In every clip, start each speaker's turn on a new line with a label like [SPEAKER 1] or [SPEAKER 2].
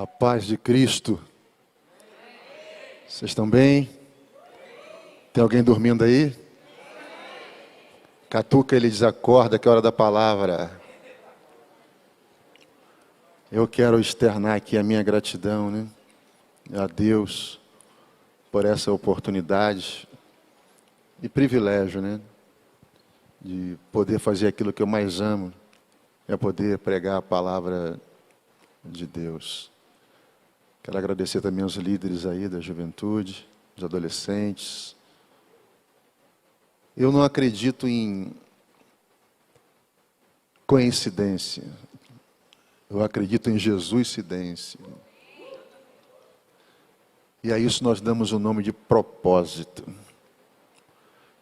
[SPEAKER 1] A paz de Cristo. Vocês estão bem? Tem alguém dormindo aí? Catuca, ele desacorda, que é hora da palavra. Eu quero externar aqui a minha gratidão, né? A Deus por essa oportunidade e privilégio, né? De poder fazer aquilo que eu mais amo, é poder pregar a palavra de Deus. Quero agradecer também aos líderes aí da juventude, dos adolescentes. Eu não acredito em coincidência. Eu acredito em Jesus-cidência. E a isso nós damos o nome de propósito.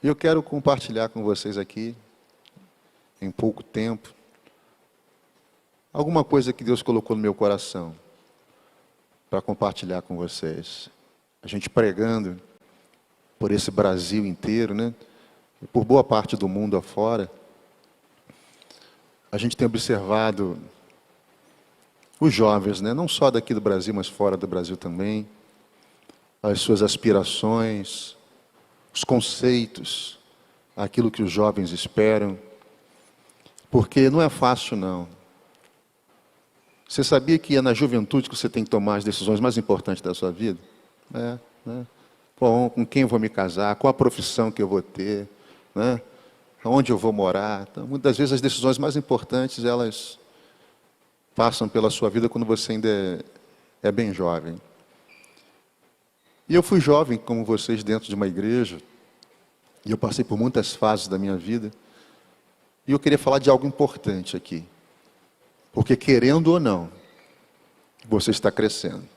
[SPEAKER 1] E eu quero compartilhar com vocês aqui, em pouco tempo, alguma coisa que Deus colocou no meu coração para compartilhar com vocês. A gente pregando por esse Brasil inteiro, né? E por boa parte do mundo afora, a gente tem observado os jovens, né? Não só daqui do Brasil, mas fora do Brasil também, as suas aspirações, os conceitos, aquilo que os jovens esperam, porque não é fácil, não. Você sabia que é na juventude que você tem que tomar as decisões mais importantes da sua vida? Né? Bom, com quem eu vou me casar? Qual a profissão que eu vou ter? Né? Onde eu vou morar? Então, muitas vezes as decisões mais importantes, elas passam pela sua vida quando você ainda é bem jovem. E eu fui jovem, como vocês, dentro de uma igreja, e eu passei por muitas fases da minha vida, e eu queria falar de algo importante aqui. Porque, querendo ou não, você está crescendo.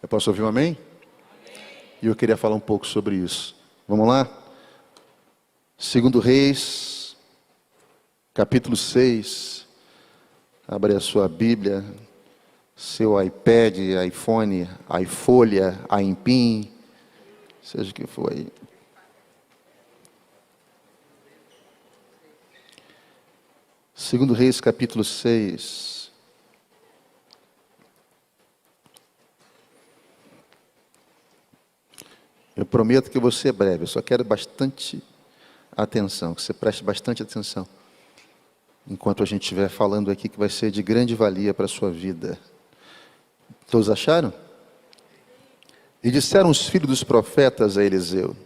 [SPEAKER 1] Eu posso ouvir um amém? E eu queria falar um pouco sobre isso. Vamos lá? 2 Reis, capítulo 6. Abre a sua Bíblia, seu iPad, iPhone, iFolha, iPin, seja o que for aí. Segundo Reis, capítulo 6. Eu prometo que eu vou ser breve, eu só quero bastante atenção, que você preste bastante atenção, enquanto a gente estiver falando aqui, que vai ser de grande valia para a sua vida. Todos acharam? E disseram os filhos dos profetas a Eliseu: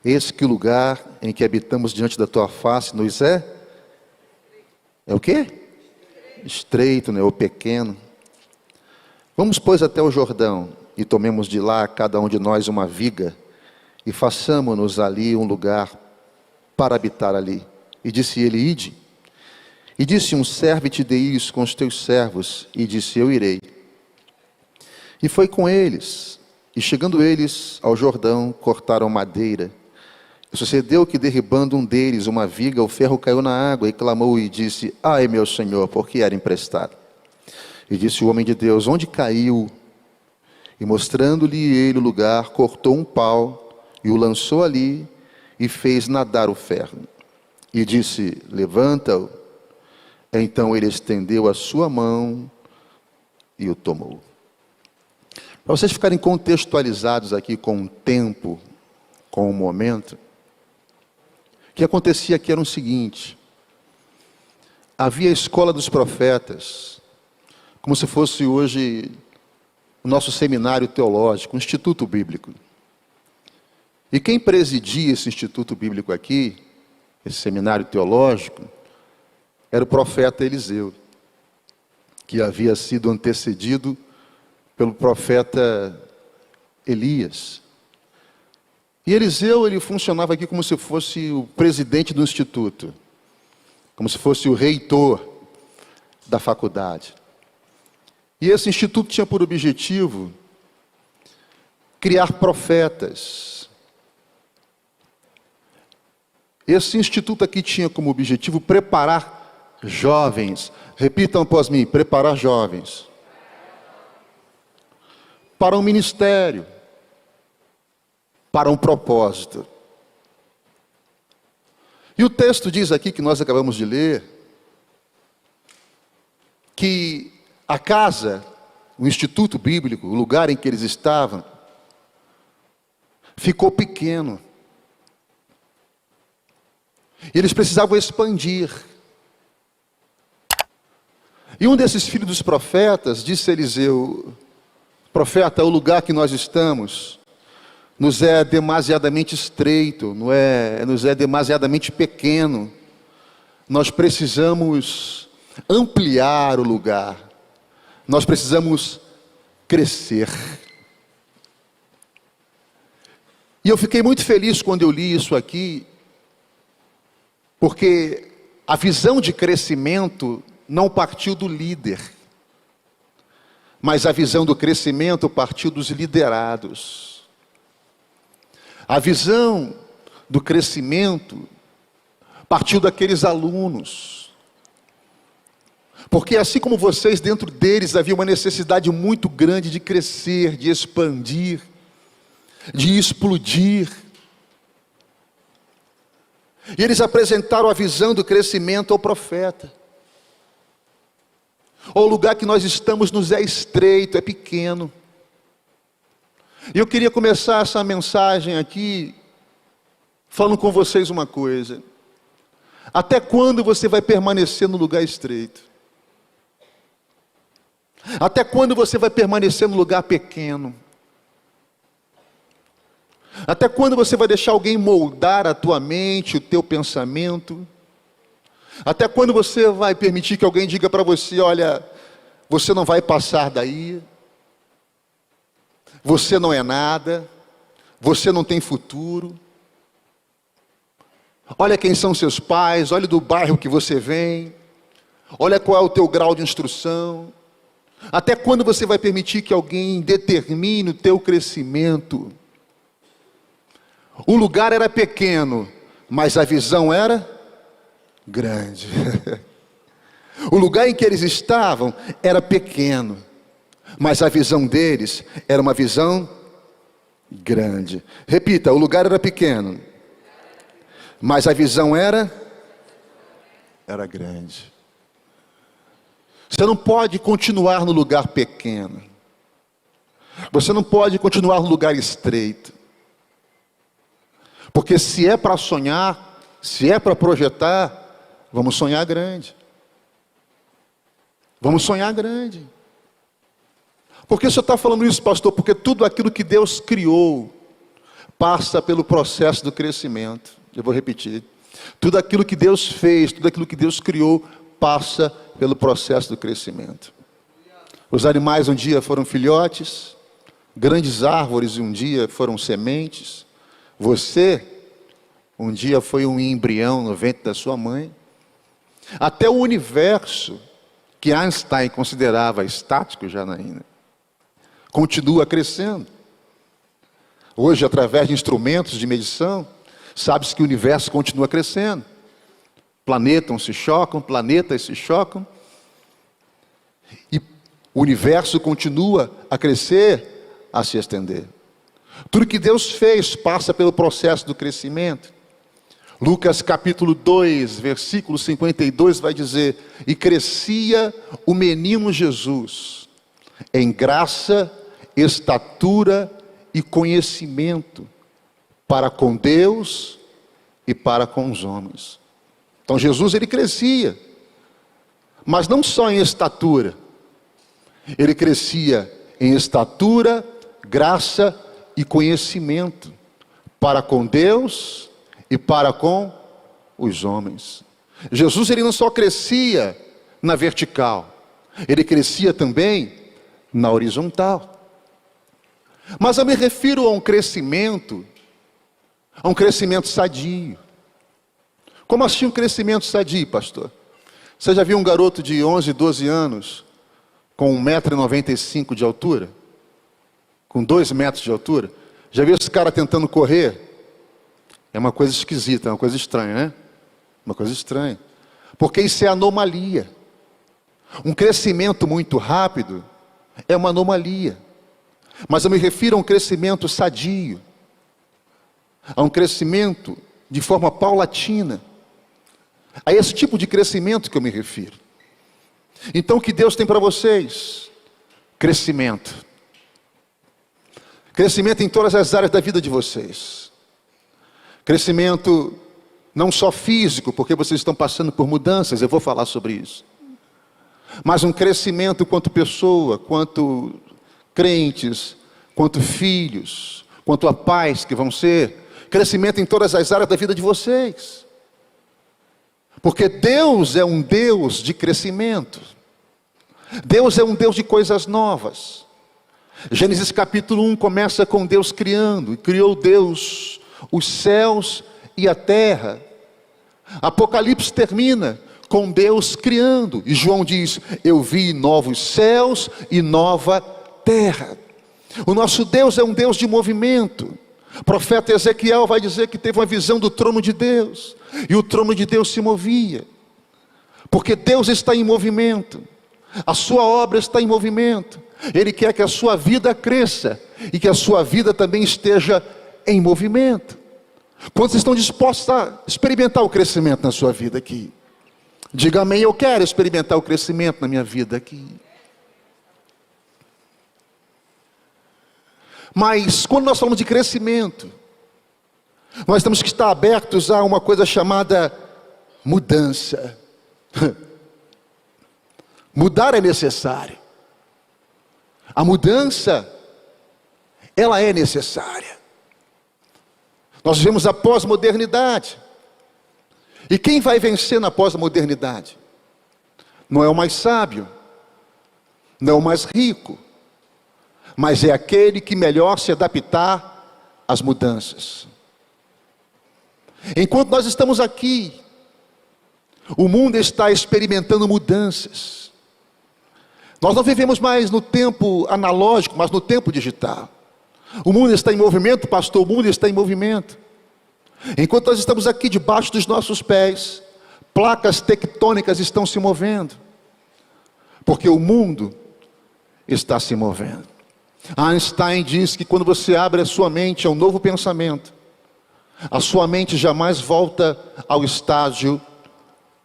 [SPEAKER 1] eis que o lugar em que habitamos diante da tua face nos é o quê? Estreito, né? Ou pequeno. Vamos, pois, até o Jordão, e tomemos de lá, cada um de nós, uma viga, e façamo-nos ali um lugar para habitar ali. E disse ele: ide. E disse um: serve-te de ires com os teus servos. E disse: eu irei. E foi com eles. E chegando eles ao Jordão, cortaram madeira. E sucedeu que, derribando um deles uma viga, o ferro caiu na água, e clamou e disse: ai, meu senhor, porque era emprestado. E disse o homem de Deus: onde caiu? E mostrando-lhe ele o lugar, cortou um pau, e o lançou ali, e fez nadar o ferro. E disse: levanta-o. Então ele estendeu a sua mão, e o tomou. Para vocês ficarem contextualizados aqui com o tempo, com o momento, o que acontecia aqui era o seguinte: havia a escola dos profetas, como se fosse hoje o nosso seminário teológico, um instituto bíblico. E quem presidia esse instituto bíblico aqui, esse seminário teológico, era o profeta Eliseu, que havia sido antecedido pelo profeta Elias. E Eliseu, ele funcionava aqui como se fosse o presidente do instituto, como se fosse o reitor da faculdade. E esse instituto tinha por objetivo criar profetas. Esse instituto aqui tinha como objetivo preparar jovens. Repitam após mim: preparar jovens para um ministério, para um propósito. E o texto diz aqui, que nós acabamos de ler, que a casa o instituto bíblico, o lugar em que eles estavam, ficou pequeno. E eles precisavam expandir. E um desses filhos dos profetas disse a Eliseu: profeta, o lugar que nós estamos nos é demasiadamente estreito, nos é demasiadamente pequeno. Nós precisamos ampliar o lugar. Nós precisamos crescer. E eu fiquei muito feliz quando eu li isso aqui, porque a visão de crescimento não partiu do líder, mas a visão do crescimento partiu dos liderados. A visão do crescimento partiu daqueles alunos. Porque assim como vocês, dentro deles havia uma necessidade muito grande de crescer, de expandir, de explodir. E eles apresentaram a visão do crescimento ao profeta. O lugar que nós estamos nos é estreito, é pequeno. E eu queria começar essa mensagem aqui falando com vocês uma coisa. Até quando você vai permanecer no lugar estreito? Até quando você vai permanecer no lugar pequeno? Até quando você vai deixar alguém moldar a tua mente, o teu pensamento? Até quando você vai permitir que alguém diga para você: olha, você não vai passar daí, você não é nada, você não tem futuro, olha quem são seus pais, olha do bairro que você vem, olha qual é o teu grau de instrução. Até quando você vai permitir que alguém determine o teu crescimento? O lugar era pequeno, mas a visão era grande. O lugar em que eles estavam era pequeno, mas a visão deles era uma visão grande. Repita: o lugar era pequeno, mas a visão era grande. Você não pode continuar no lugar pequeno. Você não pode continuar no lugar estreito. Porque se é para sonhar, se é para projetar, vamos sonhar grande. Vamos sonhar grande. Por que o senhor está falando isso, pastor? Porque tudo aquilo que Deus criou passa pelo processo do crescimento. Eu vou repetir. Tudo aquilo que Deus fez, tudo aquilo que Deus criou, passa pelo processo do crescimento. Os animais um dia foram filhotes, grandes árvores um dia foram sementes. Você um dia foi um embrião no ventre da sua mãe. Até o universo, que Einstein considerava estático, Janaína, continua crescendo. Hoje, através de instrumentos de medição, sabe-se que o universo continua crescendo. Planetas se chocam, e o universo continua a crescer, a se estender. Tudo que Deus fez passa pelo processo do crescimento. Lucas capítulo 2, versículo 52 vai dizer: e crescia o menino Jesus em graça, estatura e conhecimento para com Deus e para com os homens. Então Jesus, ele crescia, mas não só em estatura. Ele crescia em estatura, graça e conhecimento para com Deus e para com os homens. Jesus, ele não só crescia na vertical, ele crescia também na horizontal. Mas eu me refiro a um crescimento sadio. Como assim um crescimento sadio, pastor? Você já viu um garoto de 11, 12 anos com 1,95 m de altura? Com 2 metros de altura? Já viu esse cara tentando correr? É uma coisa esquisita, é uma coisa estranha, né? Uma coisa estranha. Porque isso é anomalia. Um crescimento muito rápido é uma anomalia. Mas eu me refiro a um crescimento sadio. A um crescimento de forma paulatina. A esse tipo de crescimento que eu me refiro. Então o que Deus tem para vocês? Crescimento. Crescimento em todas as áreas da vida de vocês. Crescimento não só físico, porque vocês estão passando por mudanças, eu vou falar sobre isso. Mas um crescimento quanto pessoa, quanto crentes, quanto filhos, quanto a pais que vão ser. Crescimento em todas as áreas da vida de vocês. Porque Deus é um Deus de crescimento. Deus é um Deus de coisas novas. Gênesis capítulo 1 começa com Deus criando. E criou Deus os céus e a terra. Apocalipse termina com Deus criando. E João diz: eu vi novos céus e nova terra. O nosso Deus é um Deus de movimento. O profeta Ezequiel vai dizer que teve uma visão do trono de Deus. E o trono de Deus se movia. Porque Deus está em movimento. A sua obra está em movimento. Ele quer que a sua vida cresça. E que a sua vida também esteja em movimento. Quantos estão dispostos a experimentar o crescimento na sua vida aqui? Diga amém, eu quero experimentar o crescimento na minha vida aqui. Mas quando nós falamos de crescimento, nós temos que estar abertos a uma coisa chamada mudança. Mudar é necessário. A mudança, ela é necessária. Nós vivemos a pós-modernidade. E quem vai vencer na pós-modernidade? Não é o mais sábio, não é o mais rico, mas é aquele que melhor se adaptar às mudanças. Enquanto nós estamos aqui, o mundo está experimentando mudanças. Nós não vivemos mais no tempo analógico, mas no tempo digital. O mundo está em movimento, pastor, o mundo está em movimento. Enquanto nós estamos aqui debaixo dos nossos pés, placas tectônicas estão se movendo. Porque o mundo está se movendo. Einstein diz que quando você abre a sua mente a um novo pensamento, a sua mente jamais volta ao estágio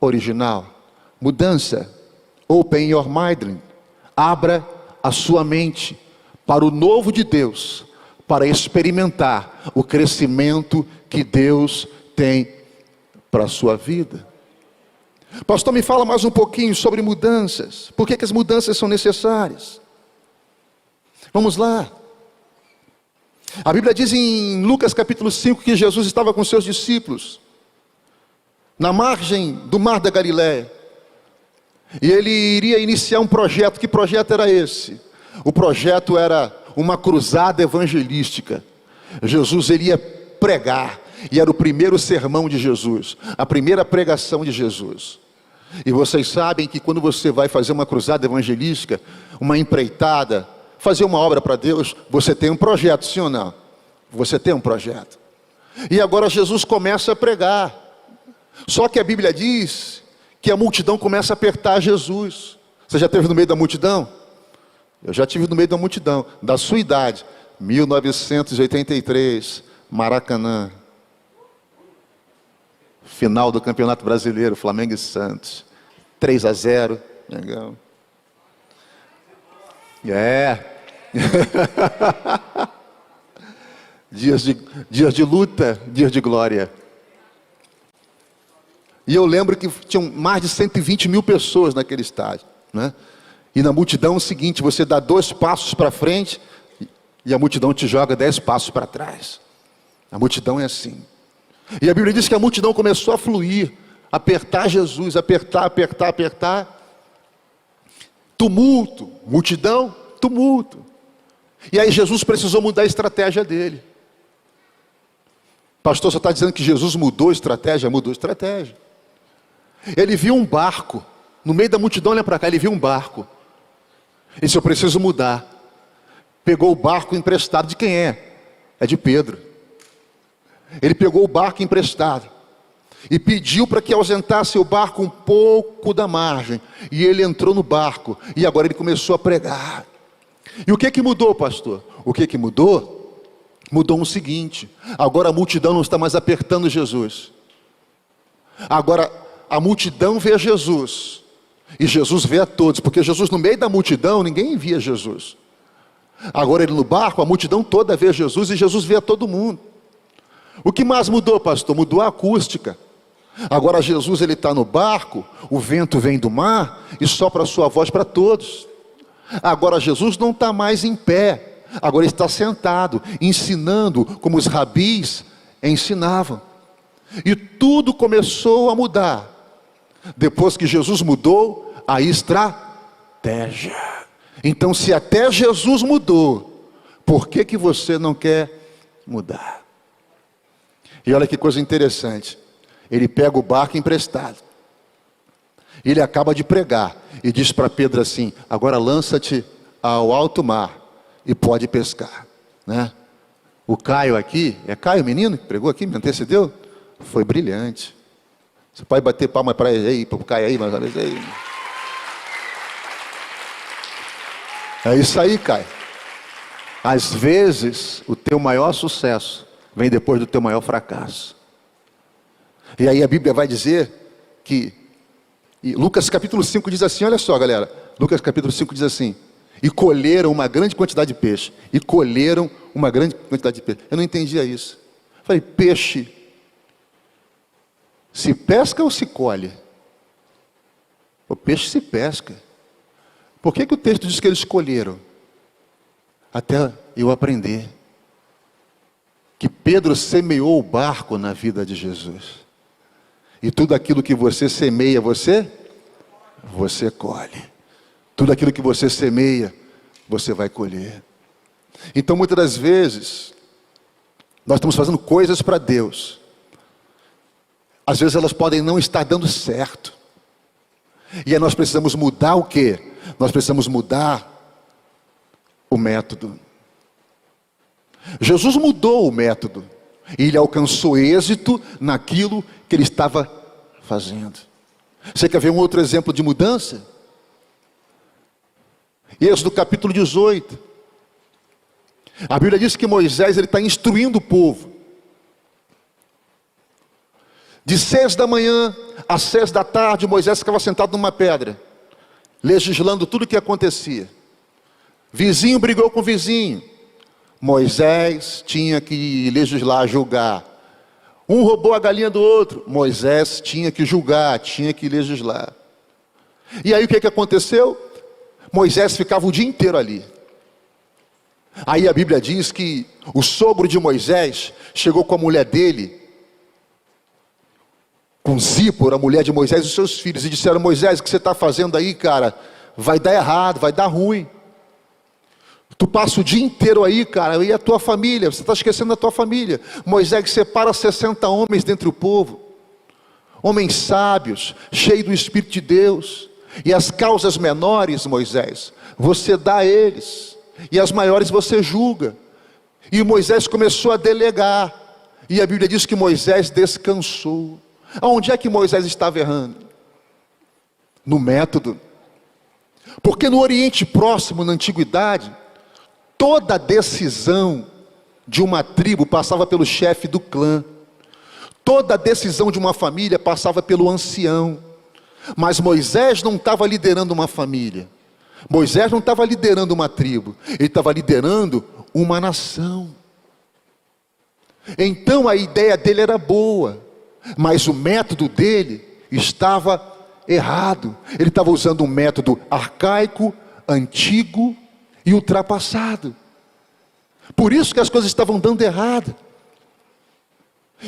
[SPEAKER 1] original. Mudança. Open your mind. Abra a sua mente para o novo de Deus, para experimentar o crescimento que Deus tem para a sua vida. Pastor, me fala mais um pouquinho sobre mudanças. Por que as mudanças são necessárias? Vamos lá. A Bíblia diz em Lucas capítulo 5 que Jesus estava com seus discípulos na margem do mar da Galileia. E ele iria iniciar um projeto. Que projeto era esse? O projeto era uma cruzada evangelística. Jesus iria pregar. E era o primeiro sermão de Jesus. A primeira pregação de Jesus. E vocês sabem que quando você vai fazer uma cruzada evangelística, uma empreitada, fazer uma obra para Deus, você tem um projeto, sim ou não? Você tem um projeto. E agora Jesus começa a pregar. Só que a Bíblia diz que a multidão começa a apertar Jesus. Você já esteve no meio da multidão? Eu já estive no meio da multidão, da sua idade, 1983, Maracanã. Final do Campeonato Brasileiro, Flamengo e Santos. 3-0. Legal. Dias de luta, dias de glória. E eu lembro que tinham mais de 120 mil pessoas naquele estádio, né? E na multidão é o seguinte: você dá 2 passos para frente e a multidão te joga 10 passos para trás. A multidão é assim. E a Bíblia diz que a multidão começou a fluir, apertar Jesus, apertar. Tumulto, multidão, tumulto. E aí Jesus precisou mudar a estratégia dele. Pastor, você está dizendo que Jesus mudou a estratégia? Mudou a estratégia. Ele viu um barco, no meio da multidão, olha para cá, ele viu um barco. Ele disse: eu preciso mudar. Pegou o barco emprestado de quem é? É de Pedro. Ele pegou o barco emprestado e pediu para que ausentasse o barco um pouco da margem. E ele entrou no barco e agora ele começou a pregar. E o que mudou, pastor? O que mudou? Mudou o seguinte: agora a multidão não está mais apertando Jesus. Agora a multidão vê Jesus E Jesus vê a todos, porque Jesus no meio da multidão, ninguém via Jesus. Agora ele no barco, a multidão toda vê Jesus e Jesus vê a todo mundo. O que mais mudou, pastor? Mudou a acústica. Agora Jesus ele está no barco, o vento vem do mar e sopra a sua voz para todos. Agora Jesus não está mais em pé, agora ele está sentado, ensinando como os rabis ensinavam. E tudo começou a mudar. Depois que Jesus mudou a estratégia. Então se até Jesus mudou, por que você não quer mudar? E olha que coisa interessante. Ele pega o barco emprestado. Ele acaba de pregar e diz para Pedro assim: agora lança-te ao alto mar e pode pescar, né? O Caio aqui, é Caio o menino que pregou aqui, me antecedeu? Foi brilhante. Você pode bater palma para ele aí, para o Caio aí, mais uma vez aí. É isso aí, Caio. Às vezes o teu maior sucesso vem depois do teu maior fracasso. E aí a Bíblia vai dizer que, e Lucas capítulo 5 diz assim, olha só galera, Lucas capítulo 5 diz assim: e colheram uma grande quantidade de peixe. E colheram uma grande quantidade de peixe. Eu não entendia isso. Eu falei, peixe se pesca ou se colhe? O peixe se pesca. Por que o texto diz que eles colheram? Até eu aprender que Pedro semeou o barco na vida de Jesus. E tudo aquilo que você semeia, você colhe. Tudo aquilo que você semeia, você vai colher. Então muitas das vezes, nós estamos fazendo coisas para Deus. Às vezes elas podem não estar dando certo. E aí nós precisamos mudar o quê? Nós precisamos mudar o método. Jesus mudou o método. E ele alcançou êxito naquilo que ele estava fazendo. Você quer ver um outro exemplo de mudança? Êxodo capítulo 18. A Bíblia diz que Moisés ele está instruindo o povo. De 6 da manhã às 6 da tarde, Moisés ficava sentado numa pedra, legislando tudo o que acontecia. Vizinho brigou com vizinho. Moisés tinha que legislar, julgar. Um roubou a galinha do outro. Moisés tinha que julgar, tinha que legislar. E aí o que aconteceu? Moisés ficava o dia inteiro ali. Aí a Bíblia diz que o sogro de Moisés chegou com a mulher dele, com Zípora, a mulher de Moisés e os seus filhos, e disseram: Moisés, o que você está fazendo aí, cara? Vai dar errado, vai dar ruim. Tu passa o dia inteiro aí, cara, e a tua família, você está esquecendo da tua família. Moisés separa 60 homens dentre o povo, homens sábios, cheios do Espírito de Deus, e as causas menores, Moisés, você dá a eles, e as maiores você julga. E Moisés começou a delegar, e a Bíblia diz que Moisés descansou. Aonde é que Moisés estava errando? No método. Porque no Oriente Próximo, na Antiguidade, toda decisão de uma tribo passava pelo chefe do clã. Toda decisão de uma família passava pelo ancião. Mas Moisés não estava liderando uma família. Moisés não estava liderando uma tribo. Ele estava liderando uma nação. Então a ideia dele era boa, mas o método dele estava errado. Ele estava usando um método arcaico, antigo e ultrapassado. Por isso que as coisas estavam dando errado.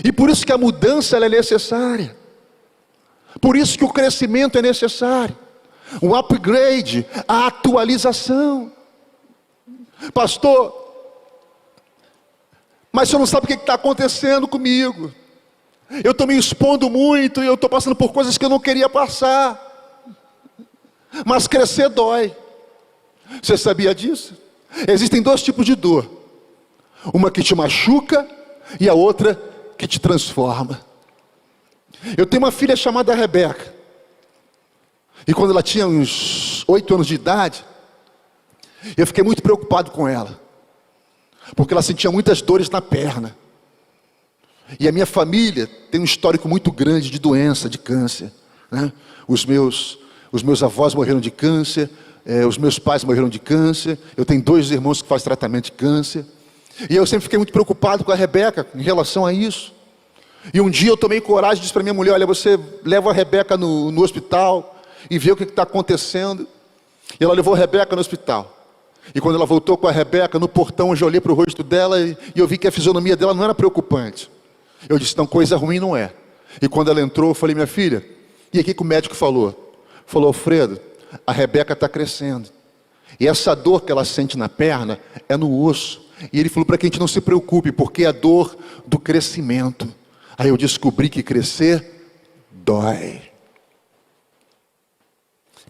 [SPEAKER 1] E por isso que a mudança ela é necessária. Por isso que o crescimento é necessário. O upgrade, a atualização. Pastor, mas você não sabe o que está acontecendo comigo. Eu estou me expondo muito e eu estou passando por coisas que eu não queria passar. Mas crescer dói. Você sabia disso? Existem 2 tipos de dor. Uma que te machuca e a outra que te transforma. Eu tenho uma filha chamada Rebeca. E quando ela tinha uns 8 anos de idade, eu fiquei muito preocupado com ela. Porque ela sentia muitas dores na perna. E a minha família tem um histórico muito grande de doença, de câncer, né? Os meus Os meus avós morreram de câncer, os meus pais morreram de câncer, eu tenho 2 irmãos que fazem tratamento de câncer. E eu sempre fiquei muito preocupado com a Rebeca em relação a isso. E um dia eu tomei coragem e disse para minha mulher: olha, você leva a Rebeca no hospital e vê o que está acontecendo. E ela levou a Rebeca no hospital. E quando ela voltou com a Rebeca, no portão eu já olhei para o rosto dela e eu vi que a fisionomia dela não era preocupante. Eu disse: não, coisa ruim não é. E quando ela entrou, eu falei: minha filha, e aqui que o médico falou? Falou: Alfredo, a Rebeca está crescendo. E essa dor que ela sente na perna é no osso. E ele falou para que a gente não se preocupe, porque é a dor do crescimento. Aí eu descobri que crescer dói.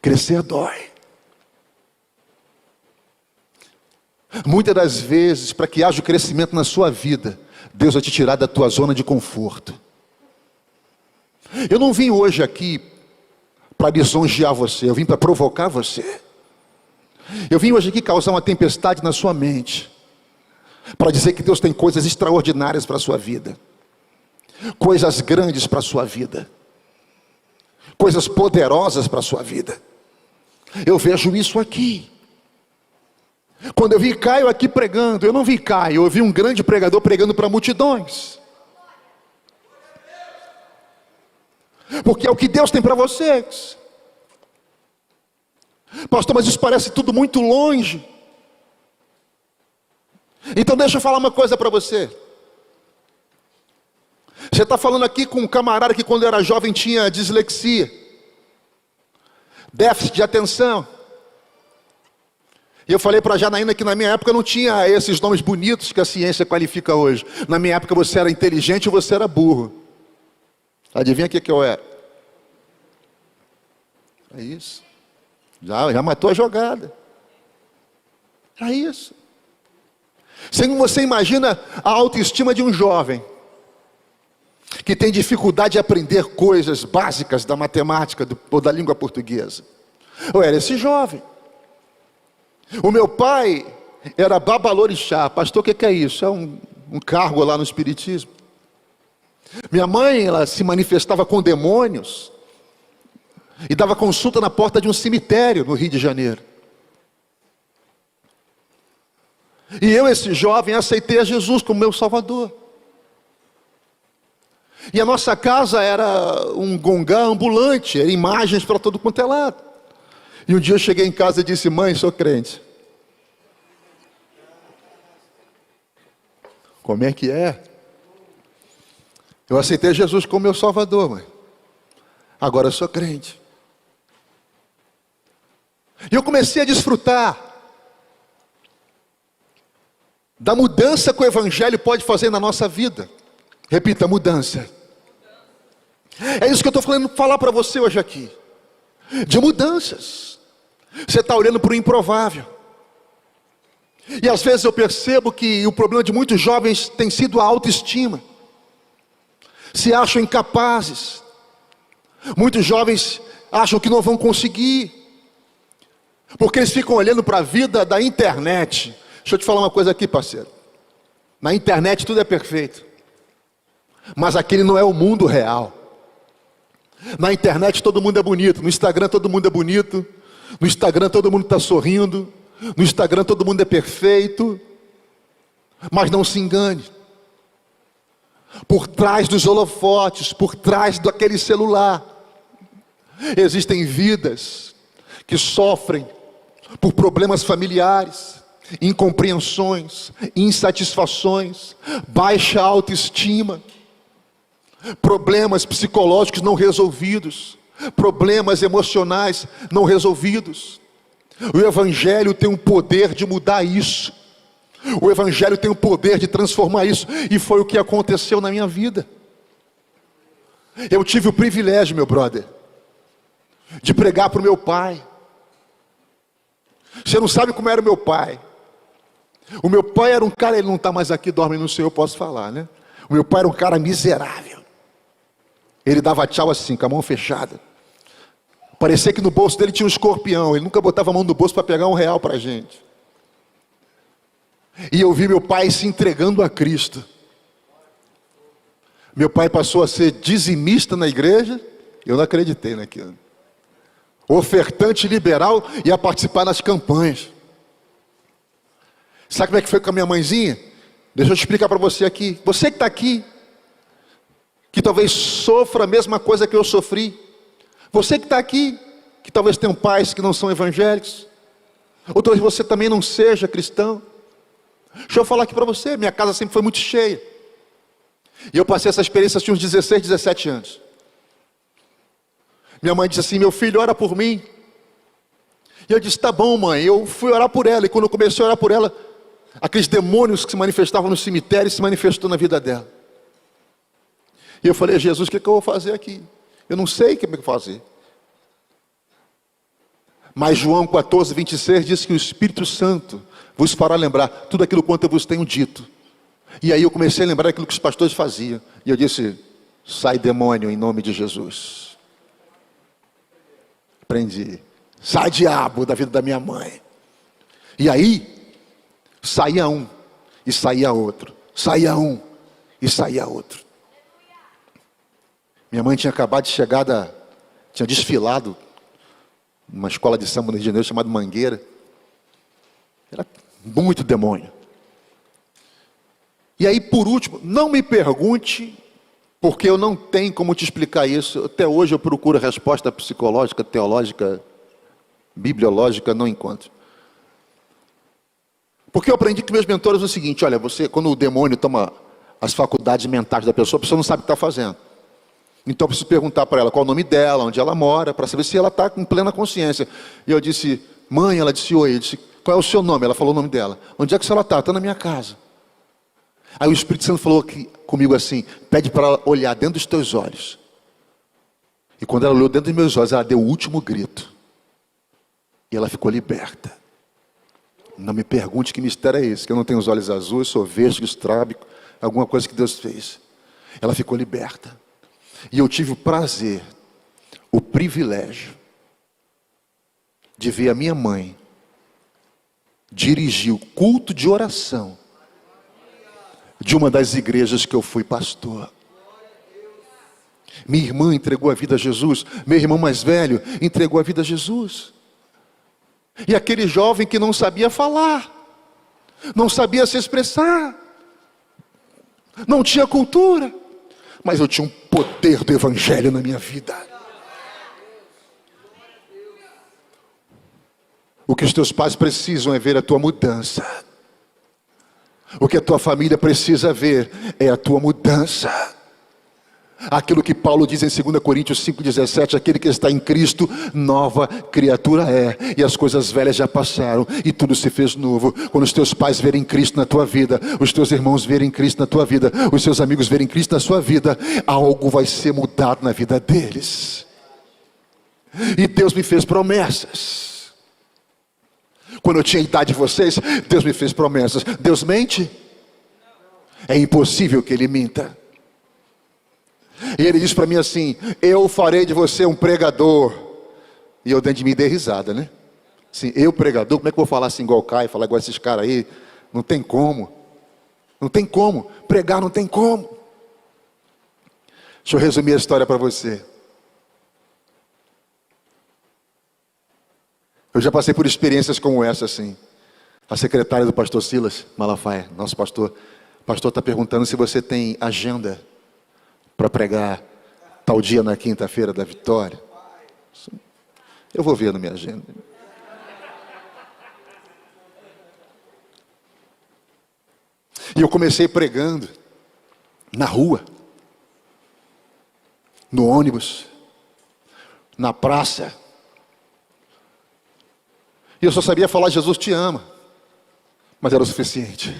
[SPEAKER 1] Crescer dói. Muitas das vezes, para que haja o crescimento na sua vida, Deus vai te tirar da tua zona de conforto. Eu não vim hoje aqui para lisonjear você, eu vim para provocar você. Eu vim hoje aqui causar uma tempestade na sua mente, para dizer que Deus tem coisas extraordinárias para a sua vida, coisas grandes para a sua vida, coisas poderosas para a sua vida. Eu vejo isso aqui. Quando eu vi Caio aqui pregando, eu não vi Caio, eu vi um grande pregador pregando para multidões. Porque é o que Deus tem para vocês. Pastor, mas isso parece tudo muito longe. Então deixa eu falar uma coisa para você. Você está falando aqui com um camarada que quando era jovem tinha dislexia, déficit de atenção. E eu falei para a Janaína que na minha época não tinha esses nomes bonitos que a ciência qualifica hoje. Na minha época você era inteligente ou você era burro. Adivinha o que eu era? É isso. Já matou a jogada. É isso. Você imagina a autoestima de um jovem que tem dificuldade de aprender coisas básicas da matemática ou da língua portuguesa. Eu era esse jovem. O meu pai era babalorixá. Pastor, o que é isso? É um cargo lá no espiritismo. Minha mãe, ela se manifestava com demônios e dava consulta na porta de um cemitério no Rio de Janeiro. E eu, esse jovem, aceitei a Jesus como meu Salvador. E a nossa casa era um gongá ambulante, era imagens para todo quanto é lado. E um dia eu cheguei em casa e disse: mãe, sou crente. Como é que é? Eu aceitei Jesus como meu Salvador, mãe. Agora eu sou crente. E eu comecei a desfrutar da mudança que o Evangelho pode fazer na nossa vida. Repita: mudança. É isso que eu estou falar para você hoje aqui. De mudanças. Você está olhando para o improvável. E às vezes eu percebo que o problema de muitos jovens tem sido a autoestima. Se acham incapazes. Muitos jovens acham que não vão conseguir. Porque eles ficam olhando para a vida da internet. Deixa eu te falar uma coisa aqui, parceiro. Na internet tudo é perfeito. Mas aquele não é o mundo real. Na internet todo mundo é bonito. No Instagram todo mundo é bonito. No Instagram todo mundo está sorrindo. No Instagram todo mundo é perfeito. Mas não se engane. Por trás dos holofotes, por trás daquele celular, existem vidas que sofrem por problemas familiares, incompreensões, insatisfações, baixa autoestima, problemas psicológicos não resolvidos, problemas emocionais não resolvidos. O Evangelho tem o poder de mudar isso. O Evangelho tem o poder de transformar isso. E foi o que aconteceu na minha vida. Eu tive o privilégio, meu brother, de pregar para o meu pai. Você não sabe como era o meu pai. O meu pai era um cara, ele não está mais aqui, dorme no Senhor, eu posso falar, né? O meu pai era um cara miserável. Ele dava tchau assim, com a mão fechada. Parecia que no bolso dele tinha um escorpião. Ele nunca botava a mão no bolso para pegar R$1 para a gente. E eu vi meu pai se entregando a Cristo. Meu pai passou a ser dizimista na igreja. Eu não acreditei naquilo. ofertante liberal, ia participar nas campanhas. Sabe como é que foi com a minha mãezinha? Deixa eu te explicar para você aqui. Você que está aqui, que talvez sofra a mesma coisa que eu sofri. Você que está aqui, que talvez tenham pais que não são evangélicos. Ou talvez você também não seja cristão. Deixa eu falar aqui para você, minha casa sempre foi muito cheia. E eu passei essa experiência, tinha uns 16, 17 anos. Minha mãe disse assim: meu filho, ora por mim. E eu disse: tá bom, mãe. Eu fui orar por ela, e quando eu comecei a orar por ela, aqueles demônios que se manifestavam no cemitério se manifestou na vida dela. E eu falei: Jesus, o que eu vou fazer aqui? Eu não sei o que eu vou fazer. Mas João 14, 26 diz que o Espírito Santo vos fará lembrar tudo aquilo quanto eu vos tenho dito. E aí eu comecei a lembrar aquilo que os pastores faziam. E eu disse: sai demônio em nome de Jesus. Aprendi. Sai diabo da vida da minha mãe. E aí saía um e saía outro. Saía um e saía outro. Minha mãe tinha acabado de chegar tinha desfilado numa escola de samba no Rio de Janeiro chamada Mangueira. Era muito demônio. E aí, por último, não me pergunte, porque eu não tenho como te explicar isso. Até hoje eu procuro a resposta psicológica, teológica, bibliológica, não encontro. Porque eu aprendi com meus mentores o seguinte: olha, quando o demônio toma as faculdades mentais da pessoa, a pessoa não sabe o que está fazendo. Então eu preciso perguntar para ela qual o nome dela, onde ela mora, para saber se ela está com plena consciência. E eu disse: mãe, ela disse oi. Eu disse: qual é o seu nome? Ela falou o nome dela. Onde é que ela está? Está na minha casa. Aí o Espírito Santo falou comigo assim: pede para ela olhar dentro dos teus olhos. E quando ela olhou dentro dos meus olhos, ela deu o último grito. E ela ficou liberta. Não me pergunte que mistério é esse, que eu não tenho os olhos azuis, sou vesgo, estrábico, alguma coisa que Deus fez. Ela ficou liberta. E eu tive o prazer, o privilégio de ver a minha mãe dirigir o culto de oração de uma das igrejas que eu fui pastor. Minha irmã entregou a vida a Jesus, meu irmão mais velho entregou a vida a Jesus. E aquele jovem que não sabia falar, não sabia se expressar, não tinha cultura, mas eu tinha um poder do evangelho na minha vida. O que os teus pais precisam é ver a tua mudança. O que a tua família precisa ver é a tua mudança. Aquilo que Paulo diz em 2 Coríntios 5,17, aquele que está em Cristo, nova criatura é, e as coisas velhas já passaram, e tudo se fez novo. Quando os teus pais verem Cristo na tua vida, os teus irmãos verem Cristo na tua vida, os seus amigos verem Cristo na sua vida, algo vai ser mudado na vida deles. E Deus me fez promessas. Quando eu tinha a idade de vocês, Deus me fez promessas. Deus mente? É impossível que Ele minta. E Ele diz para mim assim: eu farei de você um pregador. E eu dentro de mim dei risada, né? Assim, eu pregador, como é que eu vou falar assim igual o Caio, falar igual esses caras aí? Não tem como. Não tem como. Pregar não tem como. Deixa eu resumir a história para você. Eu já passei por experiências como essa, assim. A secretária do pastor Silas Malafaia, nosso pastor, o pastor está perguntando se você tem agenda para pregar tal dia na quinta-feira da vitória. Eu vou ver na minha agenda. E eu comecei pregando na rua, no ônibus, na praça. E eu só sabia falar: Jesus te ama. Mas era o suficiente.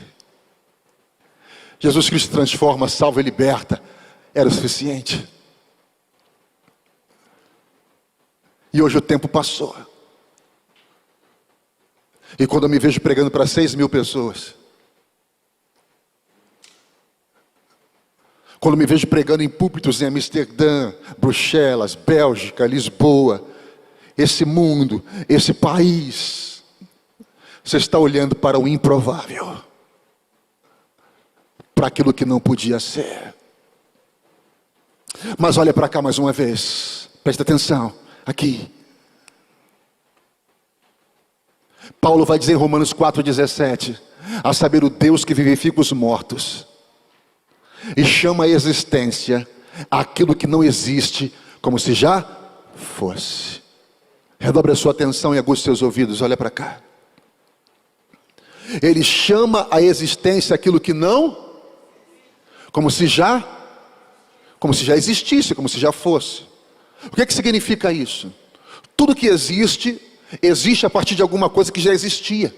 [SPEAKER 1] Jesus Cristo transforma, salva e liberta. Era o suficiente. E hoje o tempo passou. E quando eu me vejo pregando para 6.000 pessoas, quando me vejo pregando em púlpitos em Amsterdã, Bruxelas, Bélgica, Lisboa, esse mundo, esse país, você está olhando para o improvável, para aquilo que não podia ser. Mas olha para cá mais uma vez, presta atenção, aqui. Paulo vai dizer em Romanos 4,17, a saber, o Deus que vivifica os mortos e chama a existência aquilo que não existe, como se já fosse. Redobre a sua atenção e aguce seus ouvidos, olha para cá. Ele chama a existência aquilo que não, como se já existisse, como se já fosse. O que significa isso? Tudo que existe, existe a partir de alguma coisa que já existia.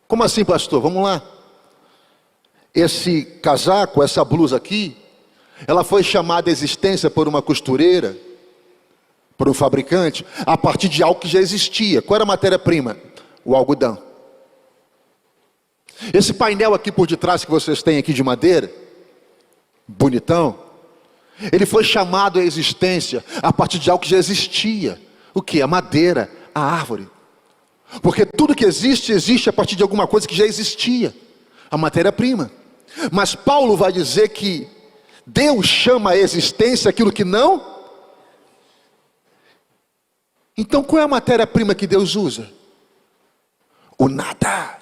[SPEAKER 1] Como assim, pastor? Vamos lá. Esse casaco, essa blusa aqui, ela foi chamada à existência por uma costureira, por um fabricante, a partir de algo que já existia. Qual era a matéria-prima? O algodão. Esse painel aqui por detrás que vocês têm aqui de madeira, bonitão, ele foi chamado à existência a partir de algo que já existia. O que? A madeira, a árvore. Porque tudo que existe, existe a partir de alguma coisa que já existia, a matéria-prima. Mas Paulo vai dizer que Deus chama a existência aquilo que não. Então qual é a matéria-prima que Deus usa? O nada.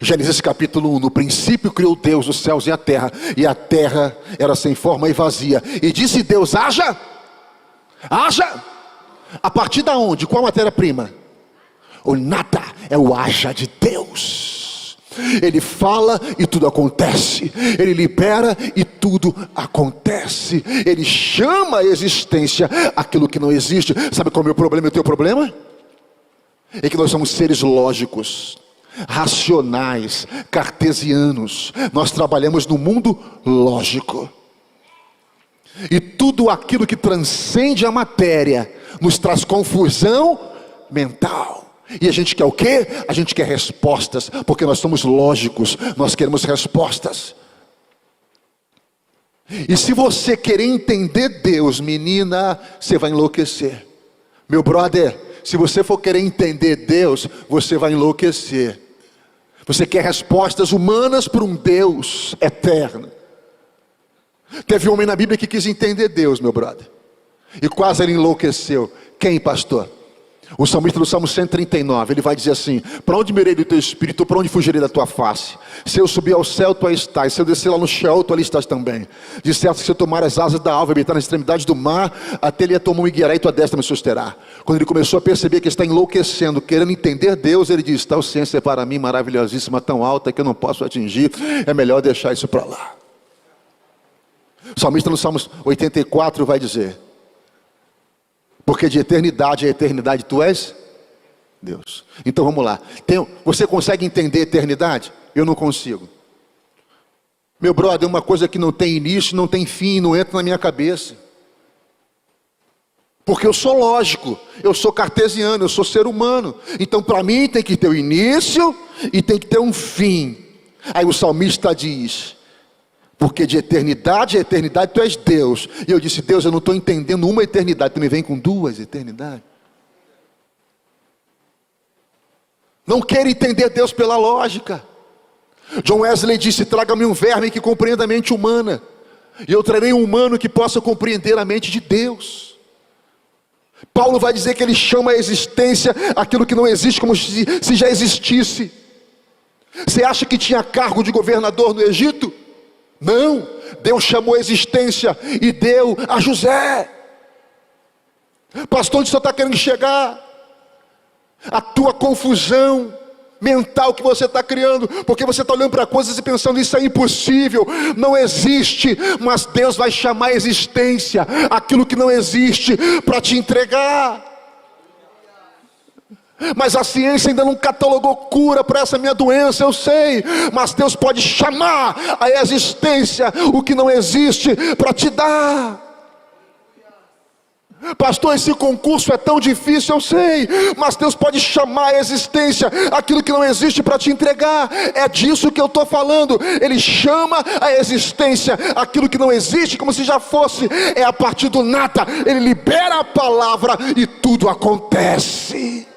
[SPEAKER 1] Gênesis capítulo 1, no princípio criou Deus os céus e a terra era sem forma e vazia. E disse Deus, haja, haja. A partir da onde? Qual a matéria-prima? O nada, é o haja de Deus. Ele fala e tudo acontece. Ele libera e tudo acontece. Ele chama a existência aquilo que não existe. Sabe qual é o meu problema e o teu problema? É que nós somos seres lógicos, racionais, cartesianos. Nós trabalhamos no mundo lógico. E tudo aquilo que transcende a matéria nos traz confusão mental. E a gente quer o quê? A gente quer respostas, porque nós somos lógicos, nós queremos respostas. E se você querer entender Deus, menina, você vai enlouquecer. Meu brother, se você for querer entender Deus, você vai enlouquecer. Você quer respostas humanas para um Deus eterno. Teve um homem na Bíblia que quis entender Deus, meu brother, e quase ele enlouqueceu. Quem, pastor? O salmista do Salmo 139, ele vai dizer assim: para onde me irei do teu espírito, para onde fugirei da tua face? Se eu subir ao céu, tu aí estás. Se eu descer lá no Sheol, tu ali estás também. De certo, se eu tomar as asas da alva e habitar nas extremidades do mar, até ele a tua mão me guiará e tua destra me susterá. Quando ele começou a perceber que está enlouquecendo, querendo entender Deus, ele diz: tal ciência é para mim maravilhosíssima, tão alta que eu não posso atingir, é melhor deixar isso para lá. O salmista no Salmo 84 vai dizer: porque de eternidade a eternidade tu és Deus. Então vamos lá. Você consegue entender eternidade? Eu não consigo. Meu brother, uma coisa que não tem início, não tem fim, não entra na minha cabeça. Porque eu sou lógico, eu sou cartesiano, eu sou ser humano. Então para mim tem que ter o início e tem que ter um fim. Aí o salmista diz: porque de eternidade a eternidade tu és Deus. E eu disse: Deus, eu não estou entendendo uma eternidade, tu me vem com duas eternidades. Não quero entender Deus pela lógica. John Wesley disse: traga-me um verme que compreenda a mente humana, e eu trarei um humano que possa compreender a mente de Deus. Paulo vai dizer que ele chama a existência aquilo que não existe, como se já existisse. Você acha que tinha cargo de governador no Egito? Não, Deus chamou a existência e deu a José. Pastor, onde você está querendo chegar? A tua confusão mental que você está criando, porque você está olhando para coisas e pensando: isso é impossível, não existe. Mas Deus vai chamar a existência aquilo que não existe para te entregar. Mas a ciência ainda não catalogou cura para essa minha doença, eu sei. Mas Deus pode chamar a existência o que não existe para te dar. Pastor, esse concurso é tão difícil, eu sei. Mas Deus pode chamar a existência aquilo que não existe para te entregar. É disso que eu estou falando. Ele chama a existência aquilo que não existe como se já fosse. É a partir do nada. Ele libera a palavra e tudo acontece.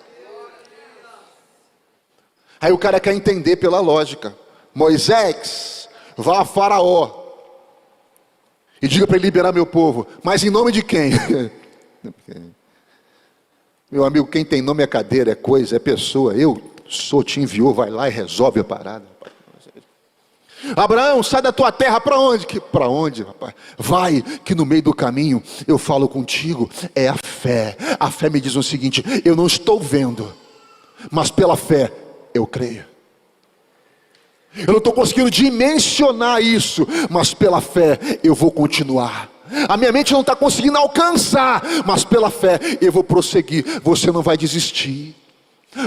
[SPEAKER 1] Aí o cara quer entender pela lógica. Moisés, vá a Faraó e diga para ele liberar meu povo. Mas em nome de quem? Meu amigo, quem tem nome é cadeira, é coisa, é pessoa. Eu sou, te enviou, vai lá e resolve a parada. Abraão, sai da tua terra, para onde? Para onde, rapaz? Vai, que no meio do caminho eu falo contigo. É a fé. A fé me diz o seguinte: eu não estou vendo, mas pela fé eu creio. Eu não estou conseguindo dimensionar isso, mas pela fé eu vou continuar. A minha mente não está conseguindo alcançar, mas pela fé eu vou prosseguir. Você não vai desistir,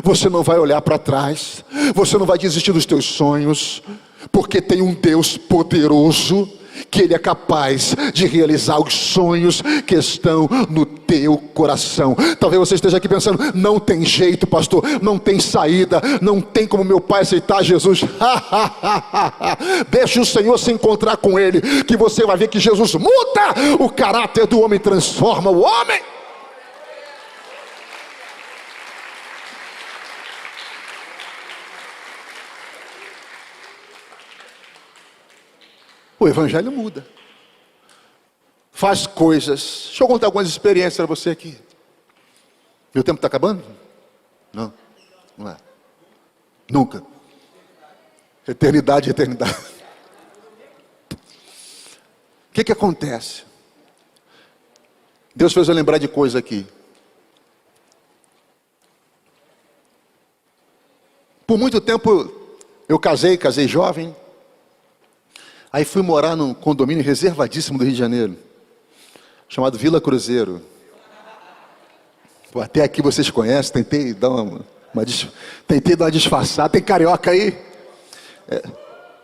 [SPEAKER 1] você não vai olhar para trás, você não vai desistir dos teus sonhos, porque tem um Deus poderoso, que Ele é capaz de realizar os sonhos que estão no teu coração. Talvez você esteja aqui pensando: não tem jeito, pastor, não tem saída, não tem como meu pai aceitar Jesus. Deixa o Senhor se encontrar com Ele, que você vai ver que Jesus muda o caráter do homem, transforma o homem. O evangelho muda, faz coisas. Deixa eu contar algumas experiências para você aqui. Meu tempo está acabando? Não, não é. Nunca. Eternidade, eternidade. O que acontece? Deus fez eu lembrar de coisa aqui. Por muito tempo eu casei jovem. Aí fui morar num condomínio reservadíssimo do Rio de Janeiro, chamado Vila Cruzeiro. Pô, até aqui vocês conhecem, tentei dar uma disfarçada. Tem carioca aí?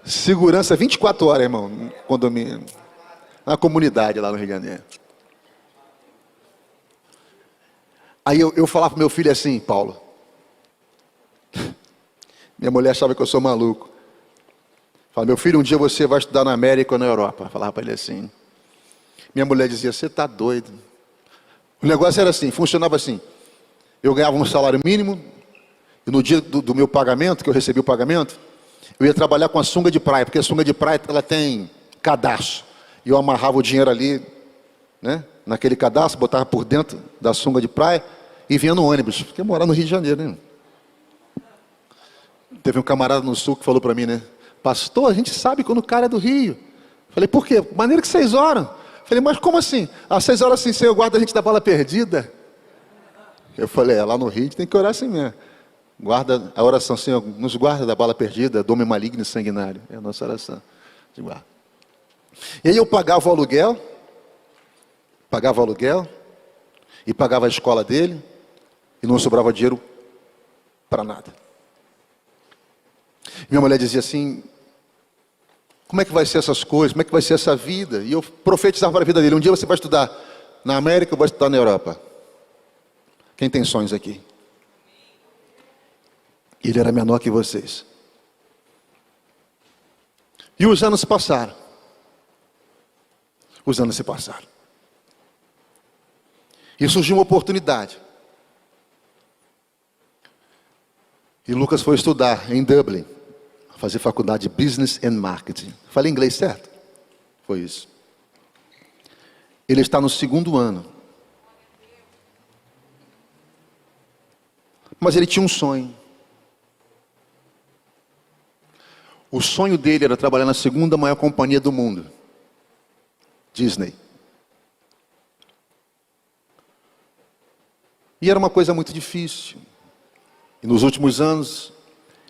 [SPEAKER 1] Segurança 24 horas, irmão, no condomínio. Na comunidade lá no Rio de Janeiro. Aí eu falava pro meu filho assim: Paulo, minha mulher achava que eu sou maluco. Fala: meu filho, um dia você vai estudar na América ou na Europa. Eu falava para ele assim. Minha mulher dizia: você está doido. O negócio era assim, funcionava assim. Eu ganhava um salário mínimo, e no dia do meu pagamento, que eu recebi o pagamento, eu ia trabalhar com a sunga de praia, porque a sunga de praia ela tem cadastro. E eu amarrava o dinheiro ali, né, naquele cadastro, botava por dentro da sunga de praia e vinha no ônibus, porque eu morava no Rio de Janeiro, né? Teve um camarada no sul que falou para mim, né: pastor, a gente sabe quando o cara é do Rio. Falei: por quê? Maneira que vocês oram. Falei: mas como assim? Às 6 horas assim, Senhor, guarda a gente da bala perdida. Eu falei: lá no Rio a gente tem que orar assim mesmo. Guarda a oração: Senhor, nos guarda da bala perdida, do homem maligno e sanguinário. É a nossa oração. De guarda. E aí eu pagava o aluguel, e pagava a escola dele, e não sobrava dinheiro para nada. Minha mulher dizia assim: como é que vai ser essas coisas? Como é que vai ser essa vida? E eu profetizava para a vida dele: um dia você vai estudar na América ou vai estudar na Europa? Quem tem sonhos aqui? Ele era menor que vocês. E os anos se passaram. E surgiu uma oportunidade. E Lucas foi estudar em Dublin, fazer faculdade de Business and Marketing. Falei inglês certo? Foi isso. Ele está no 2º ano. Mas ele tinha um sonho. O sonho dele era trabalhar na 2ª maior companhia do mundo, Disney. E era uma coisa muito difícil. E nos últimos anos,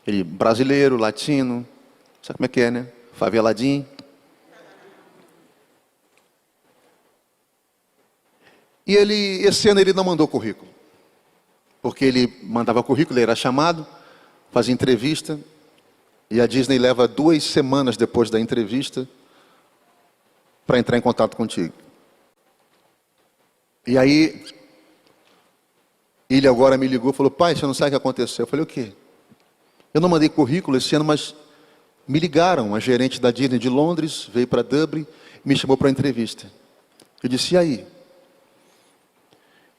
[SPEAKER 1] ele brasileiro, latino, sabe como é que é, né? Faveladinho. E esse ano ele não mandou currículo. Porque ele mandava currículo, ele era chamado, fazia entrevista, e a Disney leva 2 semanas depois da entrevista para entrar em contato contigo. E aí, ele agora me ligou e falou: pai, você não sabe o que aconteceu? Eu falei: o quê? Eu não mandei currículo esse ano, mas me ligaram. A gerente da Disney de Londres veio para Dublin e me chamou para a entrevista. Eu disse: e aí?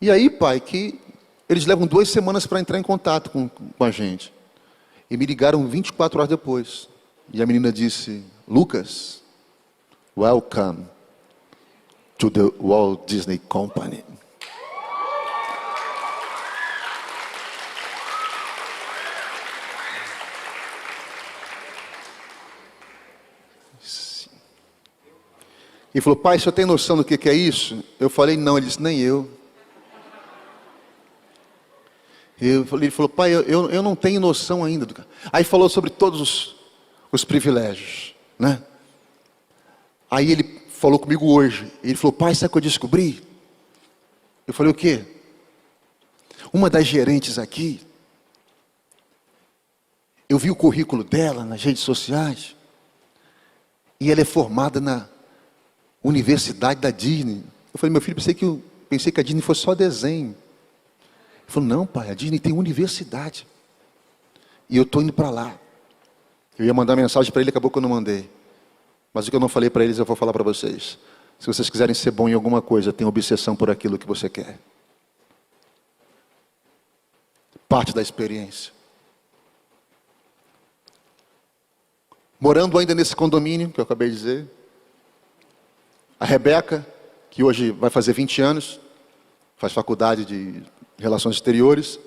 [SPEAKER 1] E aí, pai, que eles levam 2 semanas para entrar em contato com a gente. E me ligaram 24 horas depois. E a menina disse: Lucas, welcome to the Walt Disney Company. E falou, pai, o senhor tem noção do que é isso? Eu falei, não. Ele disse, nem eu. Ele falou, pai, eu não tenho noção ainda. Aí falou sobre todos os privilégios, né? Aí ele falou comigo hoje. Ele falou, pai, sabe o que eu descobri? Eu falei, o quê? Uma das gerentes aqui, eu vi o currículo dela nas redes sociais, e ela é formada na Universidade da Disney. Eu falei, meu filho, pensei que a Disney fosse só desenho. Ele falou, não, pai, a Disney tem universidade. E eu estou indo para lá. Eu ia mandar mensagem para ele, acabou que eu não mandei. Mas o que eu não falei para eles, eu vou falar para vocês. Se vocês quiserem ser bom em alguma coisa, tenha obsessão por aquilo que você quer. Parte da experiência. Morando ainda nesse condomínio, que eu acabei de dizer, a Rebeca, que hoje vai fazer 20 anos, faz faculdade de Relações Exteriores,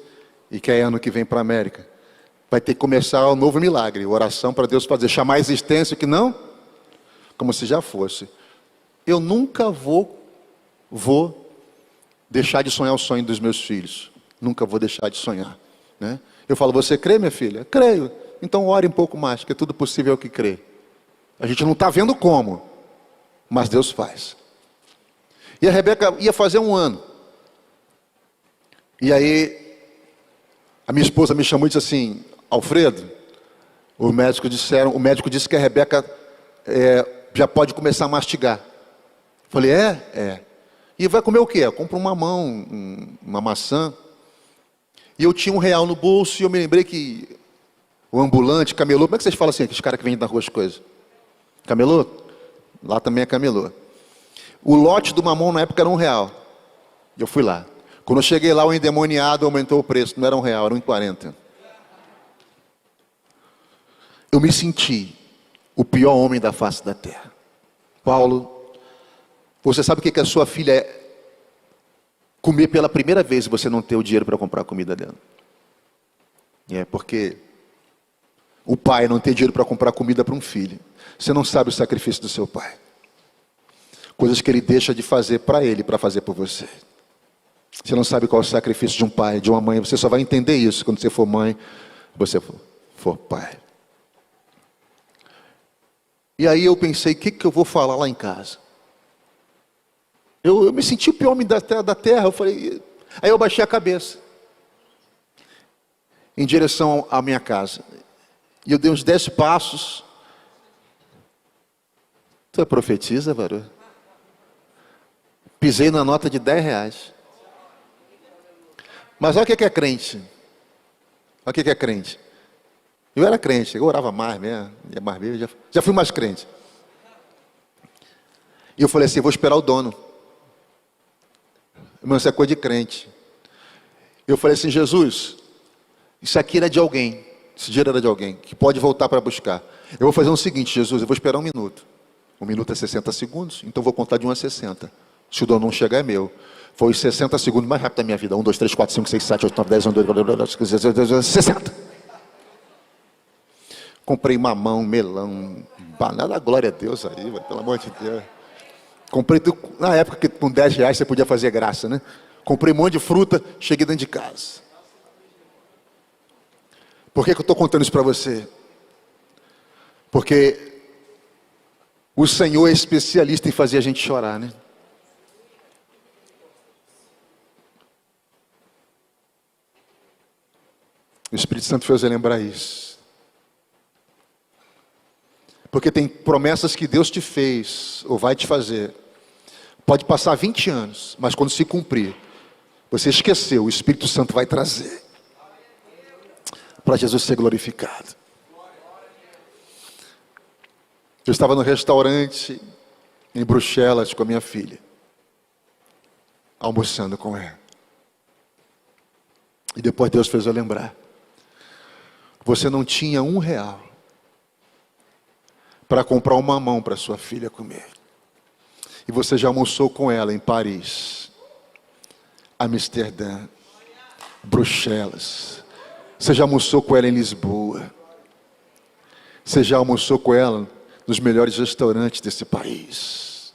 [SPEAKER 1] e quer ano que vem para a América. Vai ter que começar um novo milagre, oração para Deus fazer, chamar a existência que não, como se já fosse. Eu nunca vou deixar de sonhar o sonho dos meus filhos. Nunca vou deixar de sonhar, né? Eu falo, você crê, minha filha? Creio. Então ore um pouco mais, que é tudo possível ao que crê. A gente não está vendo como, mas Deus faz. E a Rebeca ia fazer 1 ano. E aí, a minha esposa me chamou e disse assim, Alfredo, o médico disse que a Rebeca já pode começar a mastigar. Falei, é. E vai comer o quê? Eu compro um mamão, uma maçã. E eu tinha R$1 no bolso e eu me lembrei que o ambulante, camelô, como é que vocês falam assim, aqueles caras que vendem na rua as coisas? Camelô? Lá também é camelô. O lote do mamão na época era R$1. Eu fui lá. Quando eu cheguei lá, o endemoniado aumentou o preço. Não era R$1, era R$1,40. Eu me senti o pior homem da face da terra. Paulo, você sabe o que a sua filha é comer pela primeira vez e você não ter o dinheiro para comprar a comida dela? É porque o pai não tem dinheiro para comprar comida para um filho. Você não sabe o sacrifício do seu pai. Coisas que ele deixa de fazer para ele, para fazer por você. Você não sabe qual é o sacrifício de um pai, de uma mãe. Você só vai entender isso quando você for mãe, você for pai. E aí eu pensei, o que eu vou falar lá em casa? Eu me senti o pior homem da terra. Eu falei, aí eu baixei a cabeça em direção à minha casa. E eu dei uns 10 passos. Tu é profetisa, varô? Pisei na nota de R$10. Mas olha o que é crente. Olha o que é crente. Eu era crente, eu orava mais mesmo, ia mais mesmo, já fui mais crente. E eu falei assim, vou esperar o dono. Irmão, isso é coisa de crente. Eu falei assim, Jesus, isso aqui era de alguém, esse dinheiro era de alguém, que pode voltar para buscar. Eu vou fazer o seguinte, Jesus, eu vou esperar 1 minuto. 1 minuto é 60 segundos, então eu vou contar de 1 a 60. Se o dono não chegar, é meu. Foi os 60 segundos mais rápido da minha vida. 1, 2, 3, 4, 5, 6, 7, 8, 9, 10, 11, 12, 13, 60. Comprei mamão, melão, banana, glória a Deus aí, pelo amor de Deus. Comprei tudo, na época que com R$10 você podia fazer graça, né? Comprei um monte de fruta, cheguei dentro de casa. Por que eu estou contando isso para você? Porque o Senhor é especialista em fazer a gente chorar, né? O Espírito Santo fez eu lembrar isso. Porque tem promessas que Deus te fez, ou vai te fazer. Pode passar 20 anos, mas quando se cumprir, você esqueceu, o Espírito Santo vai trazer. Para Jesus ser glorificado. Eu estava no restaurante, em Bruxelas, com a minha filha. Almoçando com ela. E depois Deus fez eu lembrar. Você não tinha R$1 para comprar um mamão para sua filha comer. E você já almoçou com ela em Paris, Amsterdã, Bruxelas. Você já almoçou com ela em Lisboa. Você já almoçou com ela nos melhores restaurantes desse país.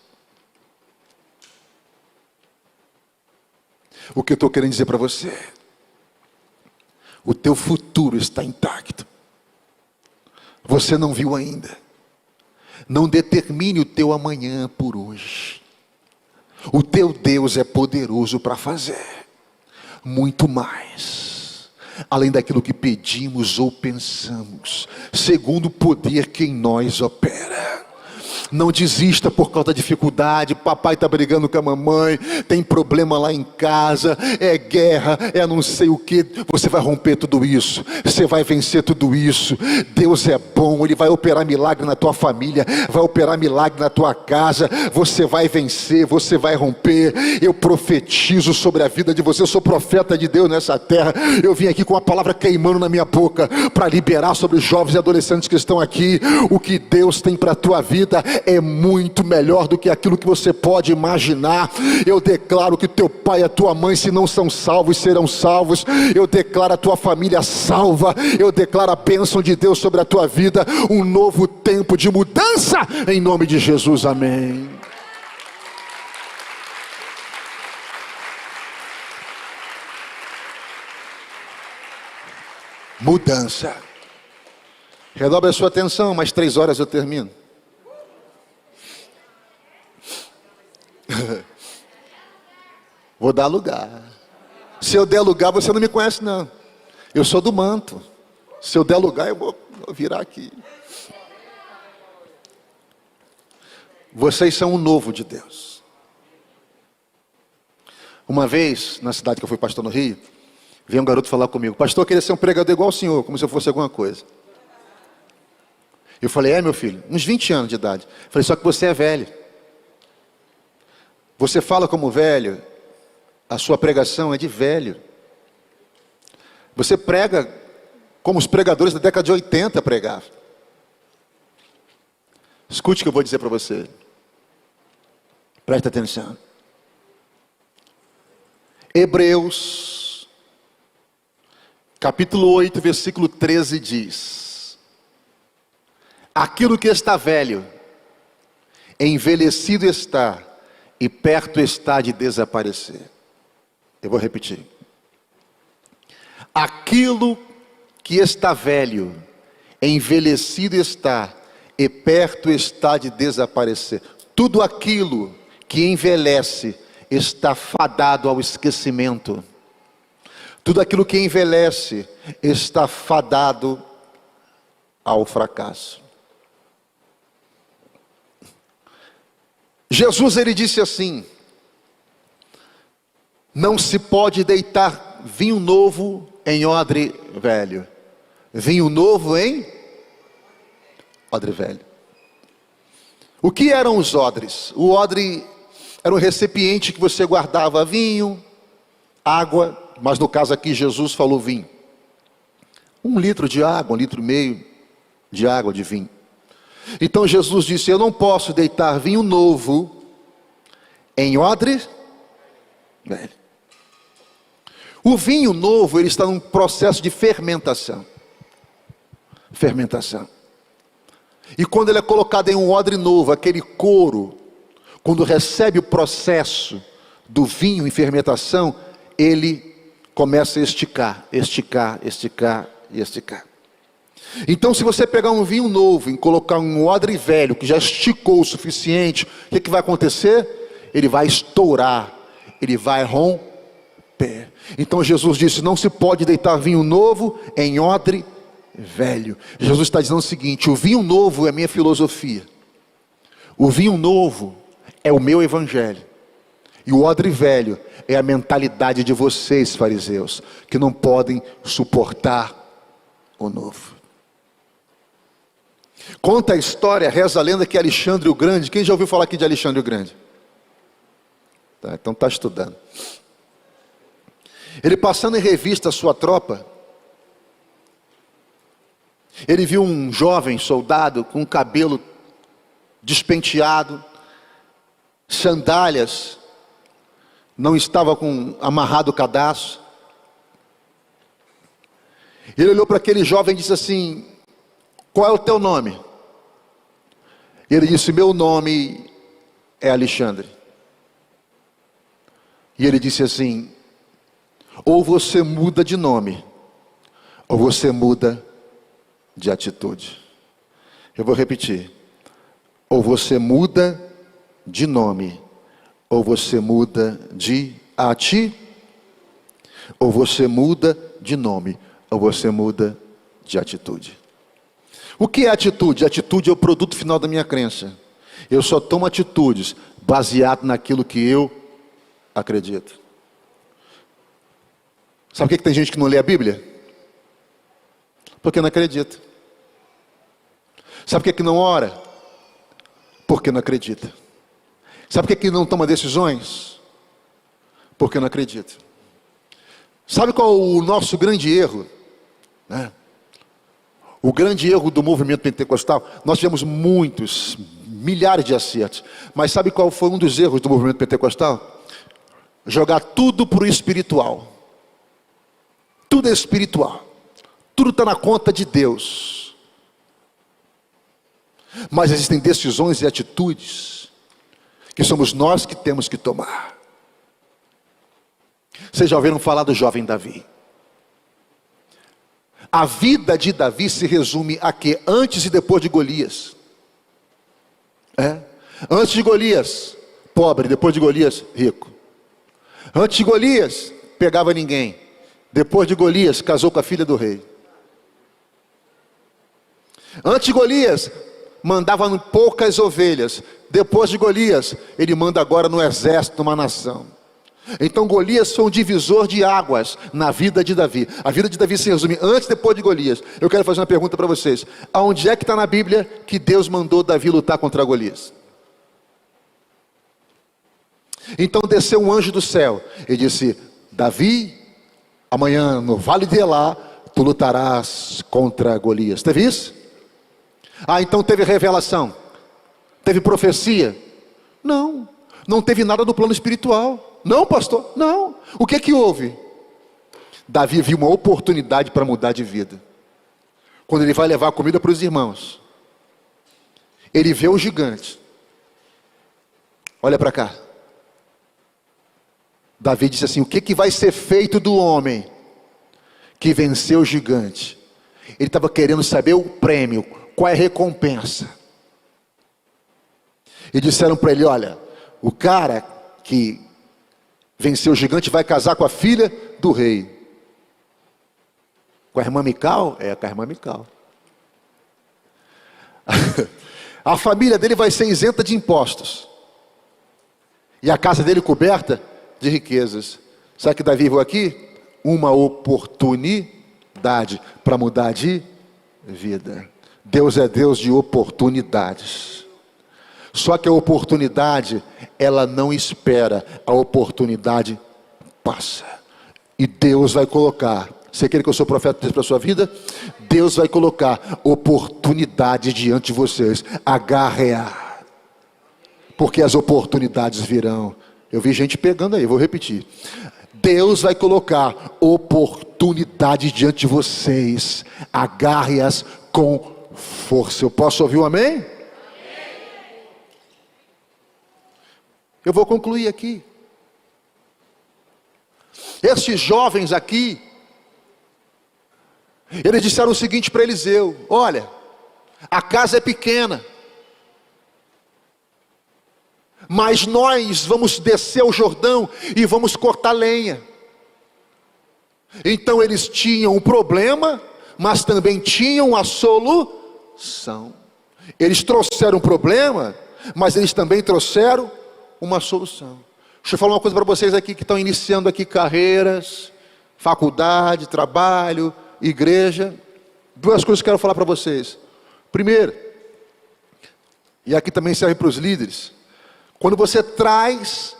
[SPEAKER 1] O que eu estou querendo dizer para você? O teu futuro está intacto. Você não viu ainda. Não determine o teu amanhã por hoje. O teu Deus é poderoso para fazer muito mais, além daquilo que pedimos ou pensamos, segundo o poder que em nós opera. Não desista por causa da dificuldade. Papai está brigando com a mamãe, tem problema lá em casa, é guerra, é não sei o que. Você vai romper tudo isso, você vai vencer tudo isso. Deus é bom, Ele vai operar milagre na tua família, vai operar milagre na tua casa. Você vai vencer, você vai romper. Eu profetizo sobre a vida de você. Eu sou profeta de Deus nessa terra. Eu vim aqui com a palavra queimando na minha boca, para liberar sobre os jovens e adolescentes que estão aqui. O que Deus tem para a tua vida é muito melhor do que aquilo que você pode imaginar. Eu declaro que teu pai e a tua mãe, se não são salvos, serão salvos. Eu declaro a tua família salva. Eu declaro a bênção de Deus sobre a tua vida. Um novo tempo de mudança, em nome de Jesus, amém. Mudança. Redobre a sua atenção, mais 3 horas eu termino. Vou dar lugar. Se eu der lugar, você não me conhece não. Eu sou do manto. Se eu der lugar, eu vou virar aqui. Vocês são o novo de Deus. Uma vez, na cidade que eu fui pastor no Rio, veio um garoto falar comigo: pastor, eu queria ser um pregador igual ao senhor, como se eu fosse alguma coisa. Eu falei: meu filho, uns 20 anos de idade. Eu falei: só que você é velho. Você fala como velho, a sua pregação é de velho. Você prega como os pregadores da década de 80 pregavam. Escute o que eu vou dizer para você. Presta atenção. Hebreus, capítulo 8, versículo 13 diz: aquilo que está velho, envelhecido está, e perto está de desaparecer. Eu vou repetir. Aquilo que está velho, envelhecido está, e perto está de desaparecer. Tudo aquilo que envelhece está fadado ao esquecimento. Tudo aquilo que envelhece está fadado ao fracasso. Jesus, ele disse assim: não se pode deitar vinho novo em odre velho. Vinho novo em odre velho. O que eram os odres? O odre era um recipiente que você guardava vinho, água, mas no caso aqui Jesus falou vinho. 1 litro de água, 1,5 litro de água, de vinho. Então Jesus disse: eu não posso deitar vinho novo em odre velho. O vinho novo, ele está num processo de fermentação. Fermentação. E quando ele é colocado em um odre novo, aquele couro, quando recebe o processo do vinho em fermentação, ele começa a esticar, esticar, esticar e esticar. Então, se você pegar um vinho novo e colocar um odre velho, que já esticou o suficiente, o que vai acontecer? Ele vai estourar, ele vai romper. Então Jesus disse: não se pode deitar vinho novo em odre velho. Jesus está dizendo o seguinte: o vinho novo é a minha filosofia. O vinho novo é o meu evangelho. E o odre velho é a mentalidade de vocês, fariseus, que não podem suportar o novo. Conta a história, reza a lenda, que Alexandre o Grande, quem já ouviu falar aqui de Alexandre o Grande? Tá, então está estudando. Ele passando em revista a sua tropa, ele viu um jovem soldado com o cabelo despenteado, sandálias, não estava amarrado o cadarço. Ele olhou para aquele jovem e disse assim: qual é o teu nome? Ele disse: meu nome é Alexandre. E ele disse assim: Ou você muda de nome, ou você muda de atitude. Eu vou repetir. Ou você muda de nome, ou você muda de ou você muda de nome, ou você muda de atitude. O que é atitude? Atitude é o produto final da minha crença. Eu só tomo atitudes baseado naquilo que eu acredito. Sabe por que tem gente que não lê a Bíblia? Porque não acredita. Sabe por que não ora? Porque não acredita. Sabe por que não toma decisões? Porque não acredita. Sabe qual o nosso grande erro? O grande erro do movimento pentecostal, nós tivemos muitos, milhares de acertos. Mas sabe qual foi um dos erros do movimento pentecostal? Jogar tudo para o espiritual. Tudo é espiritual. Tudo está na conta de Deus. Mas existem decisões e atitudes que somos nós que temos que tomar. Vocês já ouviram falar do jovem Davi? A vida de Davi se resume a quê? Antes e depois de Golias. Antes de Golias, pobre. Depois de Golias, rico. Antes de Golias, pegava ninguém. Depois de Golias, casou com a filha do rei. Antes de Golias, mandava poucas ovelhas. Depois de Golias, ele manda agora no exército, numa nação. Então Golias foi um divisor de águas na vida de Davi. A vida de Davi se resume antes e depois de Golias. Eu quero fazer uma pergunta para vocês. Aonde é que está na Bíblia que Deus mandou Davi lutar contra Golias? Então desceu um anjo do céu e disse: Davi, amanhã no vale de Elá, tu lutarás contra Golias. Teve isso? Então teve revelação? Teve profecia? Não, não teve nada do plano espiritual. Não, pastor, não. O que que houve? Davi viu uma oportunidade para mudar de vida. Quando ele vai levar comida para os irmãos, ele vê o gigante. Olha para cá. Davi disse assim: o que que vai ser feito do homem que venceu o gigante? Ele estava querendo saber o prêmio, qual é a recompensa. E disseram para ele: olha, o cara que venceu o gigante vai casar com a filha do rei. Com a irmã Mical? Com a irmã Mical. A família dele vai ser isenta de impostos. E a casa dele coberta de riquezas. Sabe o que Davi viu aqui? Uma oportunidade para mudar de vida. Deus é Deus de oportunidades. Só que a oportunidade, ela não espera, a oportunidade passa. E Deus vai colocar, você quer que eu sou profeta para a sua vida? Deus vai colocar oportunidades diante de vocês, agarre-a. Porque as oportunidades virão. Eu vi gente pegando aí, vou repetir. Deus vai colocar oportunidades diante de vocês, agarre-as com força. Eu posso ouvir um amém? Eu vou concluir aqui. Esses jovens aqui, eles disseram o seguinte para Eliseu: olha, a casa é pequena, mas nós vamos descer o Jordão e vamos cortar lenha. Então eles tinham um problema, mas também tinham a solução. Eles trouxeram um problema, mas eles também trouxeram uma solução. Deixa eu falar uma coisa para vocês aqui que estão iniciando aqui carreiras, faculdade, trabalho, igreja. Duas coisas que eu quero falar para vocês. Primeiro, e aqui também serve para os líderes: quando você traz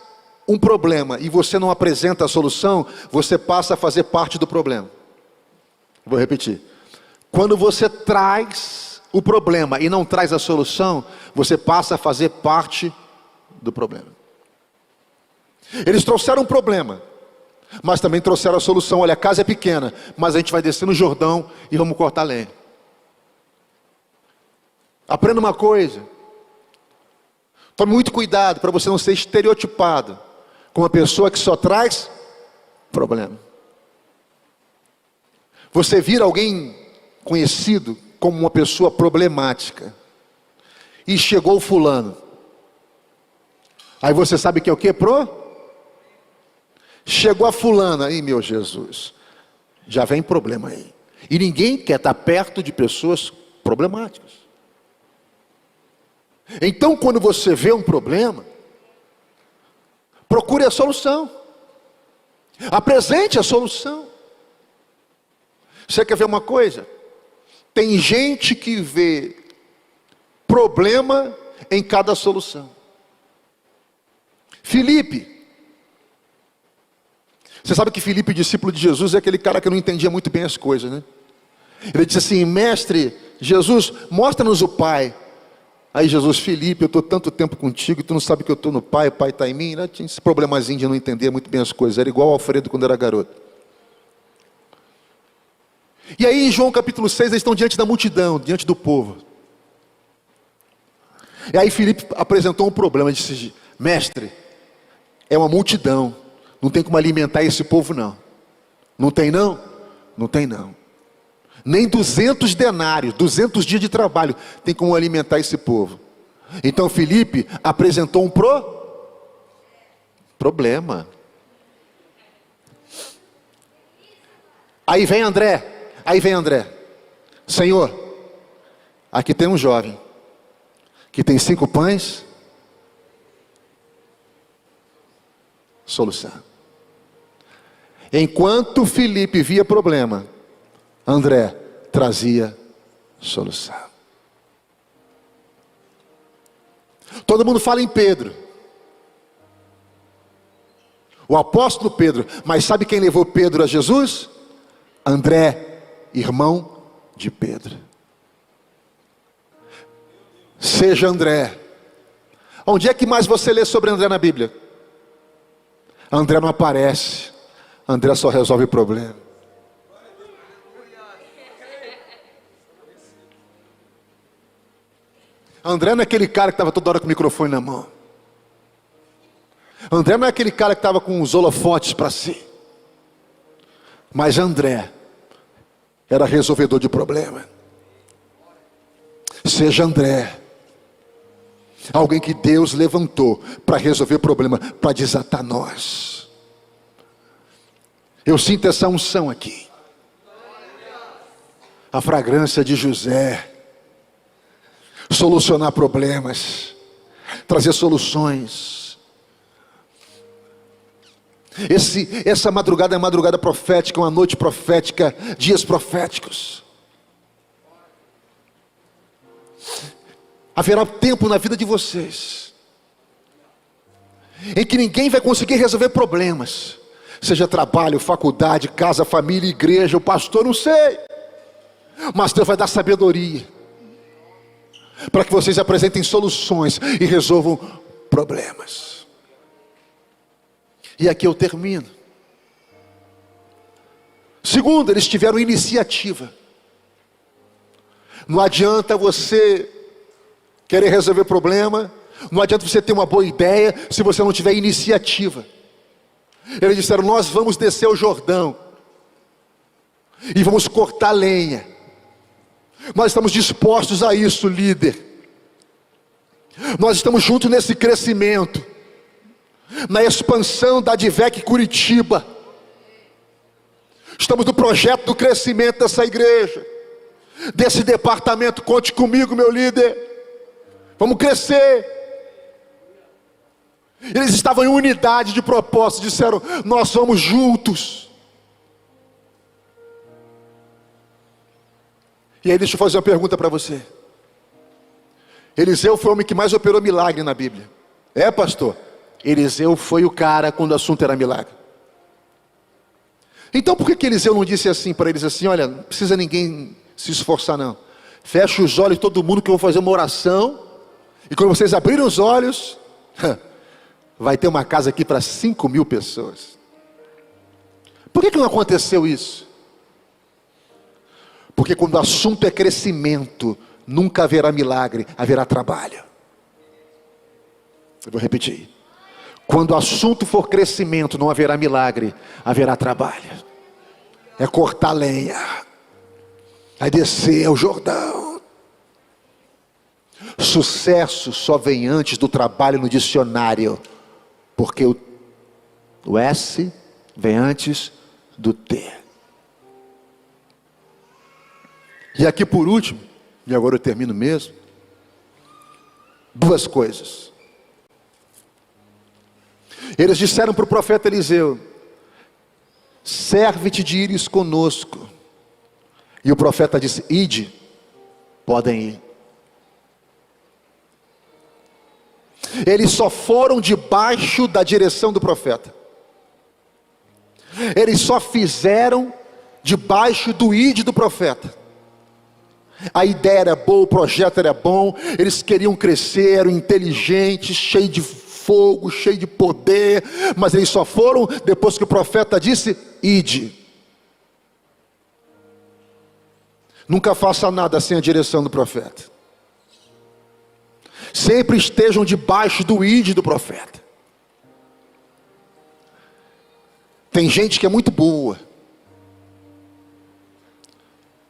[SPEAKER 1] um problema e você não apresenta a solução, você passa a fazer parte do problema. Vou repetir. Quando você traz o problema e não traz a solução, você passa a fazer parte do problema. Eles trouxeram um problema, mas também trouxeram a solução. Olha, a casa é pequena, mas a gente vai descer no Jordão e vamos cortar lenha. Aprenda uma coisa: tome muito cuidado para você não ser estereotipado com uma pessoa que só traz problema. Você vira alguém conhecido como uma pessoa problemática. E chegou o fulano. Aí você sabe que é o que? Chegou a fulana. Aí, meu Jesus, já vem problema aí. E ninguém quer estar perto de pessoas problemáticas. Então, quando você vê um problema, procure a solução. Apresente a solução. Você quer ver uma coisa? Tem gente que vê problema em cada solução. Filipe. Você sabe que Filipe, discípulo de Jesus, é aquele cara que não entendia muito bem as coisas, né? Ele disse assim: mestre, Jesus, mostra-nos o Pai. Aí Jesus: Filipe, eu estou tanto tempo contigo e tu não sabe que eu estou no Pai, o Pai está em mim, né? Tinha esse problemazinho de não entender muito bem as coisas. Era igual ao Alfredo quando era garoto. E aí em João capítulo 6, eles estão diante da multidão, diante do povo. E aí Filipe apresentou um problema, disse: mestre, é uma multidão, não tem como alimentar esse povo não. Não tem não? Não tem não. Nem 200 denários, 200 dias de trabalho tem como alimentar esse povo. Então Filipe apresentou um problema. Aí vem André. Senhor, aqui tem um jovem que tem 5 pães. Solução. Enquanto Filipe via problema, André trazia solução. Todo mundo fala em Pedro, o apóstolo Pedro, mas sabe quem levou Pedro a Jesus? André, irmão de Pedro. Seja André. Onde é que mais você lê sobre André na Bíblia? André não aparece. André só resolve problema. André não é aquele cara que estava toda hora com o microfone na mão. André não é aquele cara que estava com os holofotes para si. Mas André era resolvedor de problema. Seja André alguém que Deus levantou para resolver problema, para desatar nós. Eu sinto essa unção aqui. A fragrância de José. Solucionar problemas, trazer soluções. Essa madrugada é uma madrugada profética, uma noite profética, dias proféticos. Haverá tempo na vida de vocês em que ninguém vai conseguir resolver problemas, seja trabalho, faculdade, casa, família, igreja, o pastor, não sei, mas Deus vai dar sabedoria para que vocês apresentem soluções e resolvam problemas. E aqui eu termino. Segundo, eles tiveram iniciativa. Não adianta você querer resolver problema, não adianta você ter uma boa ideia se você não tiver iniciativa. Eles disseram: nós vamos descer o Jordão e vamos cortar lenha. Nós estamos dispostos a isso, líder. Nós estamos juntos nesse crescimento, na expansão da Advec Curitiba. Estamos no projeto do crescimento dessa igreja, desse departamento. Conte comigo, meu líder. Vamos crescer. Eles estavam em unidade de propósito, disseram: nós vamos juntos. E aí deixa eu fazer uma pergunta para você. Eliseu foi o homem que mais operou milagre na Bíblia. É, pastor? Eliseu foi o cara quando o assunto era milagre. Então por que Eliseu não disse assim para eles assim: olha, não precisa ninguém se esforçar não. Fecha os olhos todo mundo que eu vou fazer uma oração. E quando vocês abrirem os olhos, vai ter uma casa aqui para 5.000 pessoas. Por que não aconteceu isso? Porque quando o assunto é crescimento, nunca haverá milagre, haverá trabalho. Eu vou repetir. Quando o assunto for crescimento, não haverá milagre, haverá trabalho. É cortar lenha. Vai descer ao Jordão. Sucesso só vem antes do trabalho no dicionário, porque o S vem antes do T. E aqui por último, e agora eu termino mesmo, duas coisas. Eles disseram para o profeta Eliseu: serve-te de ires conosco. E o profeta disse: ide, podem ir. Eles só foram debaixo da direção do profeta. Eles só fizeram debaixo do ide do profeta. A ideia era boa, o projeto era bom, eles queriam crescer, eram inteligentes, cheios de fogo, cheios de poder, mas eles só foram depois que o profeta disse: ide. Nunca faça nada sem a direção do profeta. Sempre estejam debaixo do ide do profeta. Tem gente que é muito boa,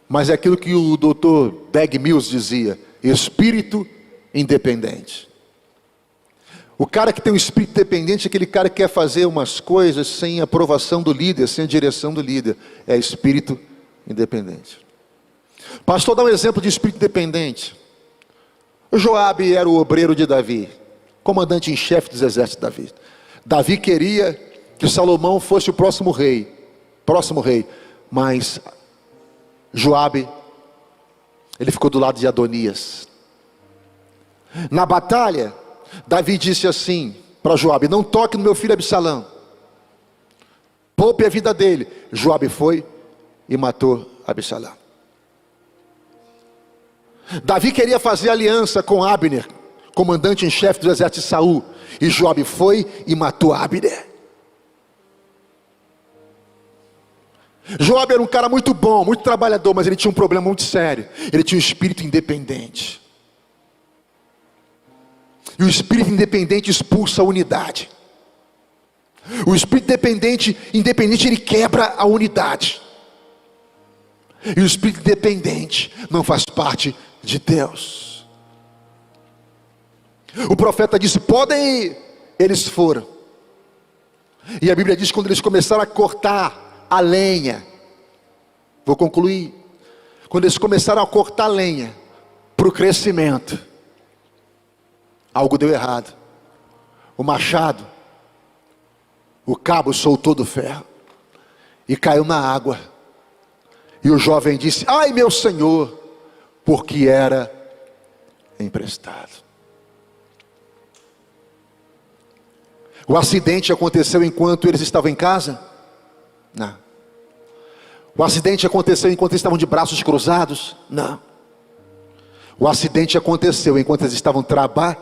[SPEAKER 1] mas é aquilo que o Dr. Dag Mills dizia: espírito independente. O cara que tem um espírito independente é aquele cara que quer fazer umas coisas sem a aprovação do líder, sem a direção do líder. É espírito independente. Pastor, dá um exemplo de espírito independente. O Joabe era o obreiro de Davi, comandante em chefe dos exércitos de Davi. Davi queria que Salomão fosse o próximo rei, mas Joabe, ele ficou do lado de Adonias. Na batalha, Davi disse assim para Joabe: não toque no meu filho Absalão, poupe a vida dele. Joabe foi e matou Absalão. Davi queria fazer aliança com Abner, comandante em chefe do exército de Saul, e Joabe foi e matou Abner. Joabe era um cara muito bom, muito trabalhador, mas ele tinha um problema muito sério. Ele tinha um espírito independente. E o espírito independente expulsa a unidade. O espírito independente, ele quebra a unidade. E o espírito independente não faz parte de Deus. O profeta disse: podem ir. Eles foram. E a Bíblia diz que quando eles começaram a cortar a lenha, vou concluir, quando eles começaram a cortar a lenha para o crescimento, algo deu errado. O machado, o cabo soltou do ferro e caiu na água. E o jovem disse: ai meu senhor, porque era emprestado. O acidente aconteceu enquanto eles estavam em casa? Não. O acidente aconteceu enquanto eles estavam de braços cruzados? Não. O acidente aconteceu enquanto eles estavam trabalhando.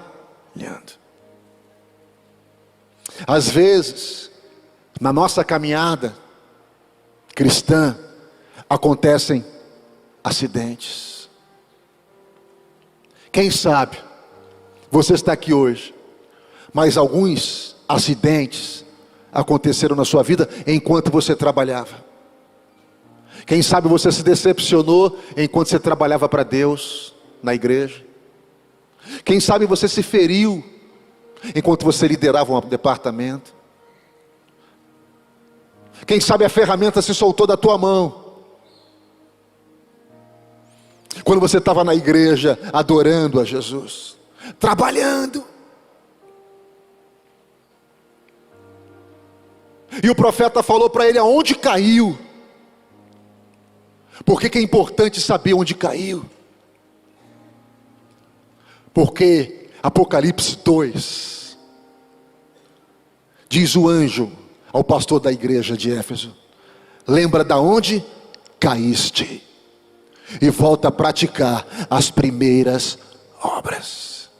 [SPEAKER 1] Às vezes, na nossa caminhada cristã, acontecem acidentes. Quem sabe você está aqui hoje, mas alguns acidentes aconteceram na sua vida enquanto você trabalhava. Quem sabe você se decepcionou enquanto você trabalhava para Deus na igreja. Quem sabe você se feriu enquanto você liderava um departamento. Quem sabe a ferramenta se soltou da tua mão quando você estava na igreja adorando a Jesus, trabalhando. E o profeta falou para ele aonde caiu. Por que é importante saber onde caiu? Porque Apocalipse 2 diz o anjo ao pastor da igreja de Éfeso: lembra da onde caíste e volta a praticar as primeiras obras.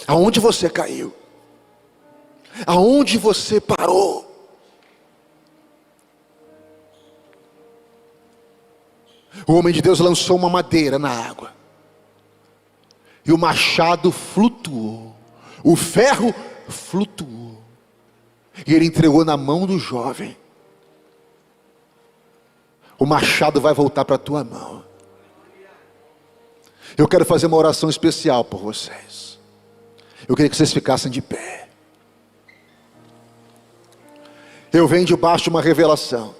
[SPEAKER 1] Aonde você caiu? Aonde você parou? O homem de Deus lançou uma madeira na água, e o machado flutuou, o ferro flutuou, e ele entregou na mão do jovem. o machado vai voltar para a tua mão. Eu quero fazer uma oração especial por vocês. Eu queria que vocês ficassem de pé. Eu venho debaixo de uma revelação.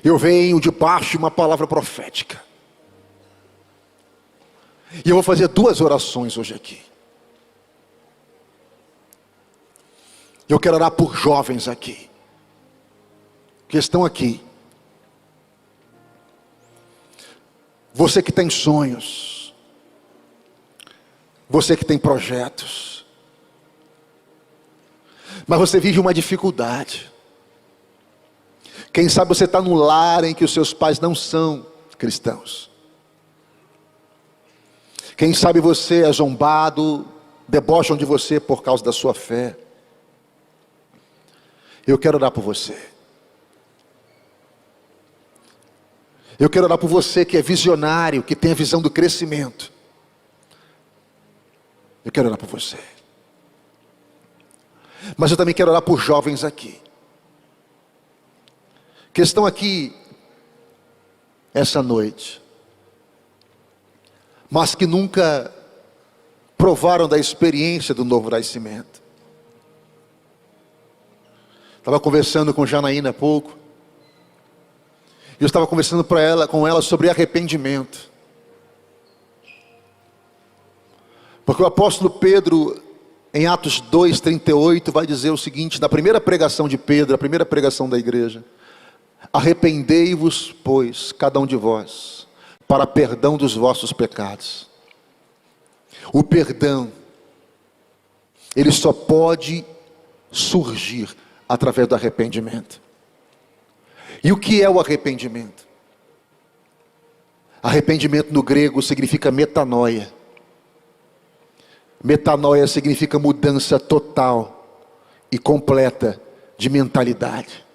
[SPEAKER 1] Eu venho debaixo de uma palavra profética. E eu vou fazer 2 orações hoje aqui. Eu quero orar por jovens aqui, que estão aqui. Você que tem sonhos. Você que tem projetos. Mas você vive uma dificuldade. Quem sabe você está num lar em que os seus pais não são cristãos. Quem sabe você é zombado, debocham de você por causa da sua fé. Eu quero orar por você. Eu quero orar por você que é visionário, que tem a visão do crescimento. Eu quero orar por você. Mas eu também quero orar por jovens aqui, que estão aqui essa noite, mas que nunca provaram da experiência do novo nascimento. Estava conversando com Janaína há pouco. Eu estava conversando com ela sobre arrependimento. Porque o apóstolo Pedro, em Atos 2:38, vai dizer o seguinte, na primeira pregação de Pedro, a primeira pregação da igreja: arrependei-vos, pois, cada um de vós, para perdão dos vossos pecados. O perdão, ele só pode surgir através do arrependimento. E o que é o arrependimento? Arrependimento no grego significa metanoia. Metanoia significa mudança total e completa de mentalidade.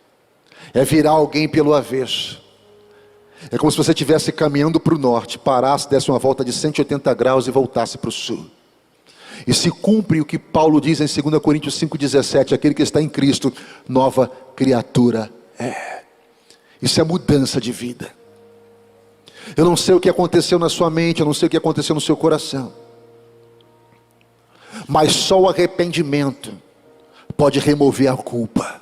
[SPEAKER 1] É virar alguém pelo avesso. É como se você estivesse caminhando para o norte, parasse, desse uma volta de 180 graus e voltasse para o sul. E se cumpre o que Paulo diz em 2 Coríntios 5,17, aquele que está em Cristo, nova criatura é. Isso é mudança de vida. Eu não sei o que aconteceu na sua mente, eu não sei o que aconteceu no seu coração, mas só o arrependimento pode remover a culpa.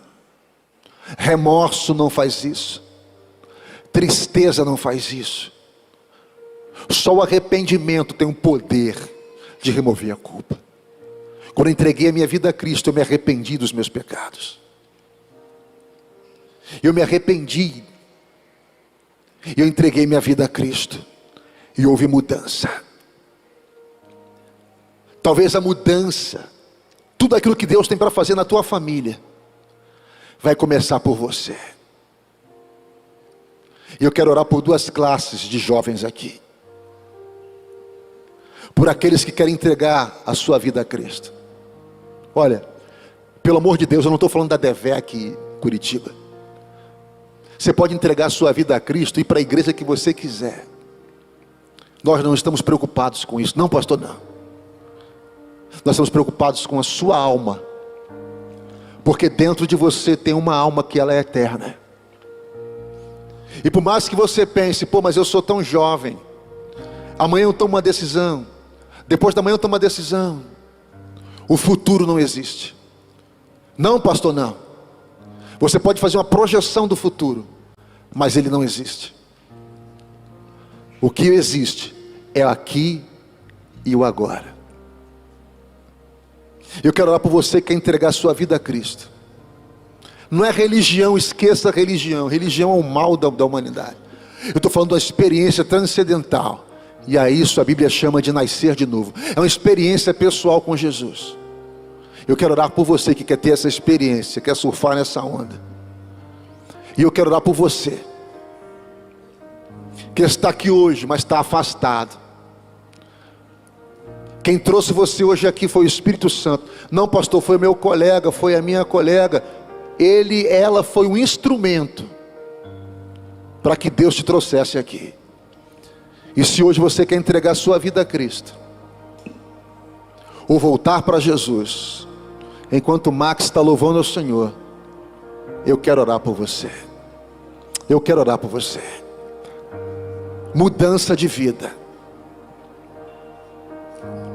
[SPEAKER 1] Remorso não faz isso. Tristeza não faz isso. Só o arrependimento tem um poder de remover a culpa. Quando eu entreguei a minha vida a Cristo, eu me arrependi dos meus pecados. Eu me arrependi. E eu entreguei minha vida a Cristo. E houve mudança. Talvez a mudança, tudo aquilo que Deus tem para fazer na tua família, vai começar por você. E eu quero orar por 2 classes de jovens aqui. Por aqueles que querem entregar a sua vida a Cristo. Olha, pelo amor de Deus, eu não estou falando da DEVEC em Curitiba. Você pode entregar a sua vida a Cristo e ir para a igreja que você quiser. Nós não estamos preocupados com isso. Não, pastor, não. Nós estamos preocupados com a sua alma. Porque dentro de você tem uma alma que ela é eterna. E por mais que você pense, pô, mas eu sou tão jovem. Amanhã eu tomo uma decisão. Depois da manhã eu tomo uma decisão. O futuro não existe. Não, pastor, não. Você pode fazer uma projeção do futuro, mas ele não existe. O que existe é aqui e o agora. Eu quero orar por você que quer entregar a sua vida a Cristo. Não é religião, esqueça a religião. Religião é o mal da humanidade. Eu estou falando da experiência transcendental. E a isso a Bíblia chama de nascer de novo. É uma experiência pessoal com Jesus. Eu quero orar por você que quer ter essa experiência, quer surfar nessa onda. E eu quero orar por você que está aqui hoje, mas está afastado. Quem trouxe você hoje aqui foi o Espírito Santo. Não, pastor, foi meu colega, foi a minha colega. Ela foi um instrumento para que Deus te trouxesse aqui. E se hoje você quer entregar a sua vida a Cristo, ou voltar para Jesus, enquanto o Max está louvando ao Senhor, eu quero orar por você. Eu quero orar por você. Mudança de vida.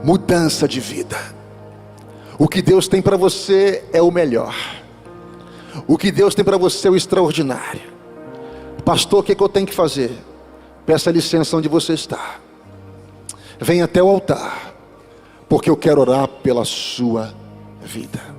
[SPEAKER 1] Mudança de vida. O que Deus tem para você é o melhor. O que Deus tem para você é o extraordinário. Pastor, o que eu tenho que fazer? Peça licença onde você está. Venha até o altar, porque eu quero orar pela sua vida.